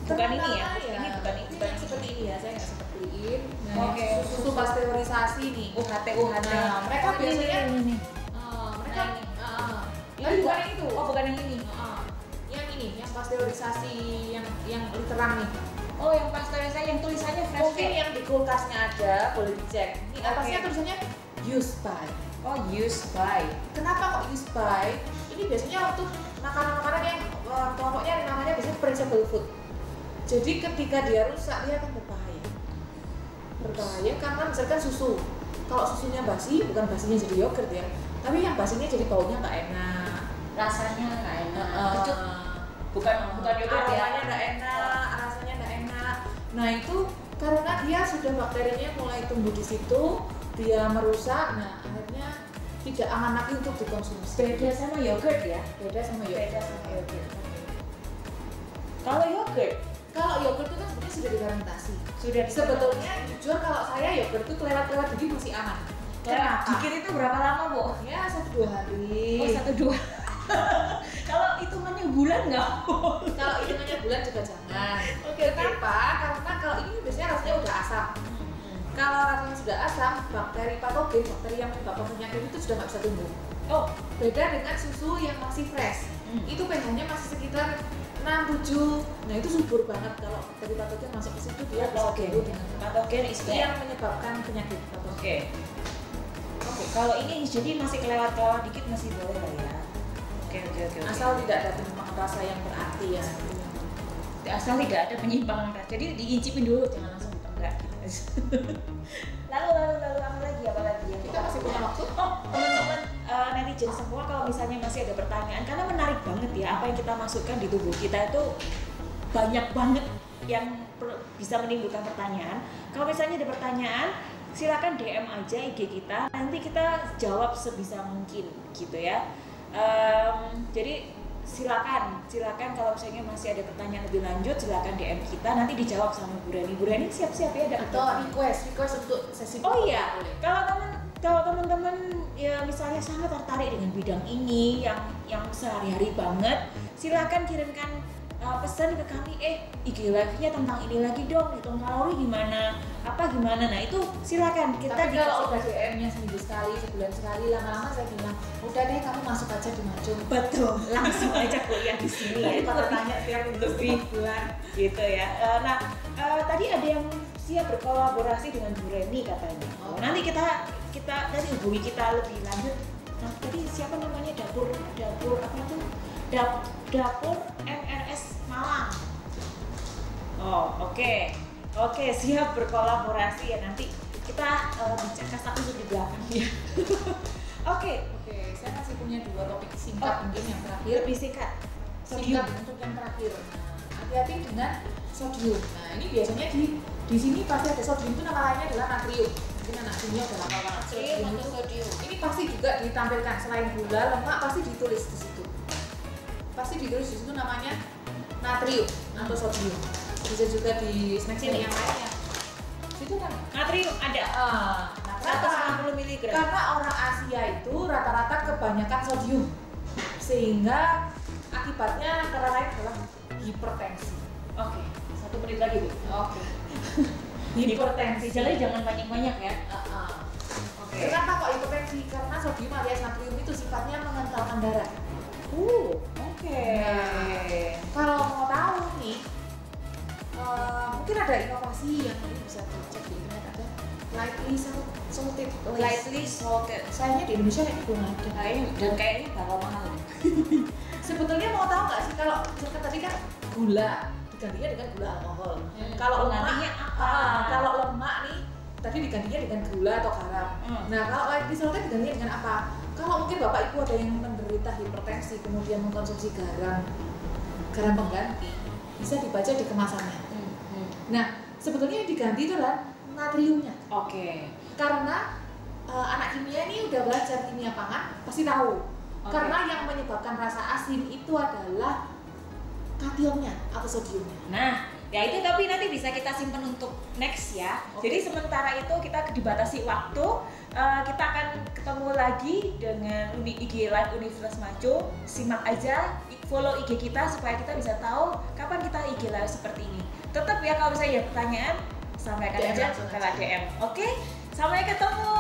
Bukan ini ya? Terutama Ini bukan ini. Ini yang seperti ini ya, saya nggak sepertiin. Nah, Oke. susu pasteurisasi nih. UHT. Nah, mereka biasanya ini. mereka Nah, ini. ini bukan yang itu. Oh, bukan yang ini. Yang ini, yang pasteurisasi yang literan nih. Oh, yang pasteurisasi yang tulisannya fresh. Mungkin yang di kulkasnya ada, boleh dicek. Ini atasnya Oke. tulisannya used by. Oh, used by. Kenapa kok used by? Ini biasanya untuk makanan-makanan yang kelompoknya namanya biasanya perishable food. Jadi ketika dia rusak dia akan berbahaya. Berbahaya karena misalkan susu. Kalau susunya basi, bukan basinya jadi yogurt ya, tapi yang basinya jadi baunya nggak enak, Rasanya nggak enak. Kecut. bukan yogurt ya. aromanya nggak enak, rasanya nggak enak. Nah itu karena dia sudah bakterinya mulai tumbuh di situ, dia merusak. Nah akhirnya tidak aman lagi untuk dikonsumsi. Beda sama yogurt ya. Beda sama yogurt. Beda sama yogurt. Kalau yogurt Kalau yogurt itu kan sebenarnya sudah difermentasi. sudah Sebetulnya jujur kalau saya yogurt itu kelewat-kelewat dikit masih aman. Kenapa? Dikit itu berapa lama, Bu? Ya 1-2 hari. Oh, 1-2. Kalau hitungannya bulan nggak? Kalau hitungannya bulan juga jangan. Oke. Kenapa? Karena kalau ini biasanya rasanya udah asam. Kalau rasanya sudah asam, bakteri patogen, bakteri yang menyebabkan penyakit itu sudah nggak bisa tumbuh. Oh, Beda dengan susu yang masih fresh. Itu pH-nya masih sekitar 6-7. Nah itu subur banget kalau bakteri patogen masuk ke situ dia bisa patogen. tumbuh dengan Patogen itu istilahnya. yang menyebabkan penyakit patogen. Oke. Oke, kalau ini jadi masih kelewat-kelewat dikit masih boleh lah ya. Oke. Asal tidak ada penyimpangan rasa yang berarti ya. Asal tidak ada penyimpangan rasa. Jadi diincipin dulu, jangan langsung ditenggak. lalu apa lagi yang Kita masih punya waktu. Oh, teman-teman netizen semua, kalau misalnya masih ada pertanyaan, karena menarik banget ya apa yang kita masukkan di tubuh kita itu banyak banget yang bisa menimbulkan pertanyaan. Kalau misalnya ada pertanyaan, silakan DM aja IG kita, nanti kita jawab sebisa mungkin gitu ya. Jadi silakan kalau misalnya masih ada pertanyaan lebih lanjut, silakan DM kita, nanti dijawab sama Bu Rani. Bu Rani siap-siap ya, ada Atau request untuk sesi. Oh iya, boleh. kalau teman-teman ya misalnya sangat tertarik dengan bidang ini yang sehari-hari banget, silakan kirimkan pesan ke kami, IG live-nya tentang ini lagi dong, hitung kalori gimana, nah itu silakan kita. Tapi kalau udah DM-nya seminggu sekali, sebulan sekali, lama-lama saya bilang udah deh kamu masuk aja di Maju. Betul, langsung aja kuliah di sini ya. Daripada tanya tiap lebih bulan gitu ya. Tadi ada yang siap berkolaborasi dengan Bu Reni katanya. Nanti kita nanti hubungi kita lebih lanjut. Nah, tadi siapa namanya, dapur apa itu? Dapur MRS Malang. Oh, oke, siap berkolaborasi ya, nanti kita bicara satu di belakang ya. Oke, saya masih punya 2 topik singkat mungkin yang terakhir. lebih singkat. Singkat untuk yang terakhir. Hati-hati dengan sodium. Nah ini biasanya di sini pasti ada sodium, itu nama lainnya adalah natrium. Mungkin anak dunia udah lama banget sodium. Ini pasti juga ditampilkan selain gula, lemak pasti ditulis di situ. Pasti ditulis di situ namanya natrium atau sodium. Bisa juga di snack yang lainnya. Itu kan Natrium ada. 150 mg. Karena orang Asia itu rata-rata kebanyakan sodium, sehingga akibatnya antara lain adalah hipertensi. Oke, 1 menit lagi, Bu. Oke. Hipertensi. Jadi jangan banyak-banyak ya. Oke. Kenapa kok hipertensi? Karena sodium alias natrium itu sifatnya mengentalkan darah. Oke. Kalau mau tahu nih, mungkin ada inovasi yang ini bisa dicek di internet, ada lightly salted. Lightly salted. Sayangnya di Indonesia ini belum ada. Dan kayaknya bakal mahal. Sebetulnya mau tahu nggak sih, kalau misalkan tadi kan gula digantinya dengan gula alkohol. Kalau Penggantinya lemak, apa? kalau lemak nih tadi digantinya dengan gula atau garam. Nah kalau lightly salted digantinya dengan apa? Kalau mungkin bapak ibu ada yang menderita hipertensi kemudian mengkonsumsi garam pengganti, bisa dibaca di kemasannya. Nah sebetulnya yang diganti itu adalah natriumnya. Oke. Karena anak kimia ini udah belajar kimia pangan, pasti tahu Karena yang menyebabkan rasa asin itu adalah kationnya atau sodiumnya. Nah, ya itu tapi nanti bisa kita simpan untuk next ya. Jadi sementara itu kita dibatasi waktu, kita akan ketemu lagi dengan IG Live Universitas Maco. Simak aja, follow IG kita supaya kita bisa tahu kapan kita IG Live seperti ini. Tetap ya kalau misalnya ada pertanyaan, sampaikan aja lewat DM. Oke? Sampai ketemu.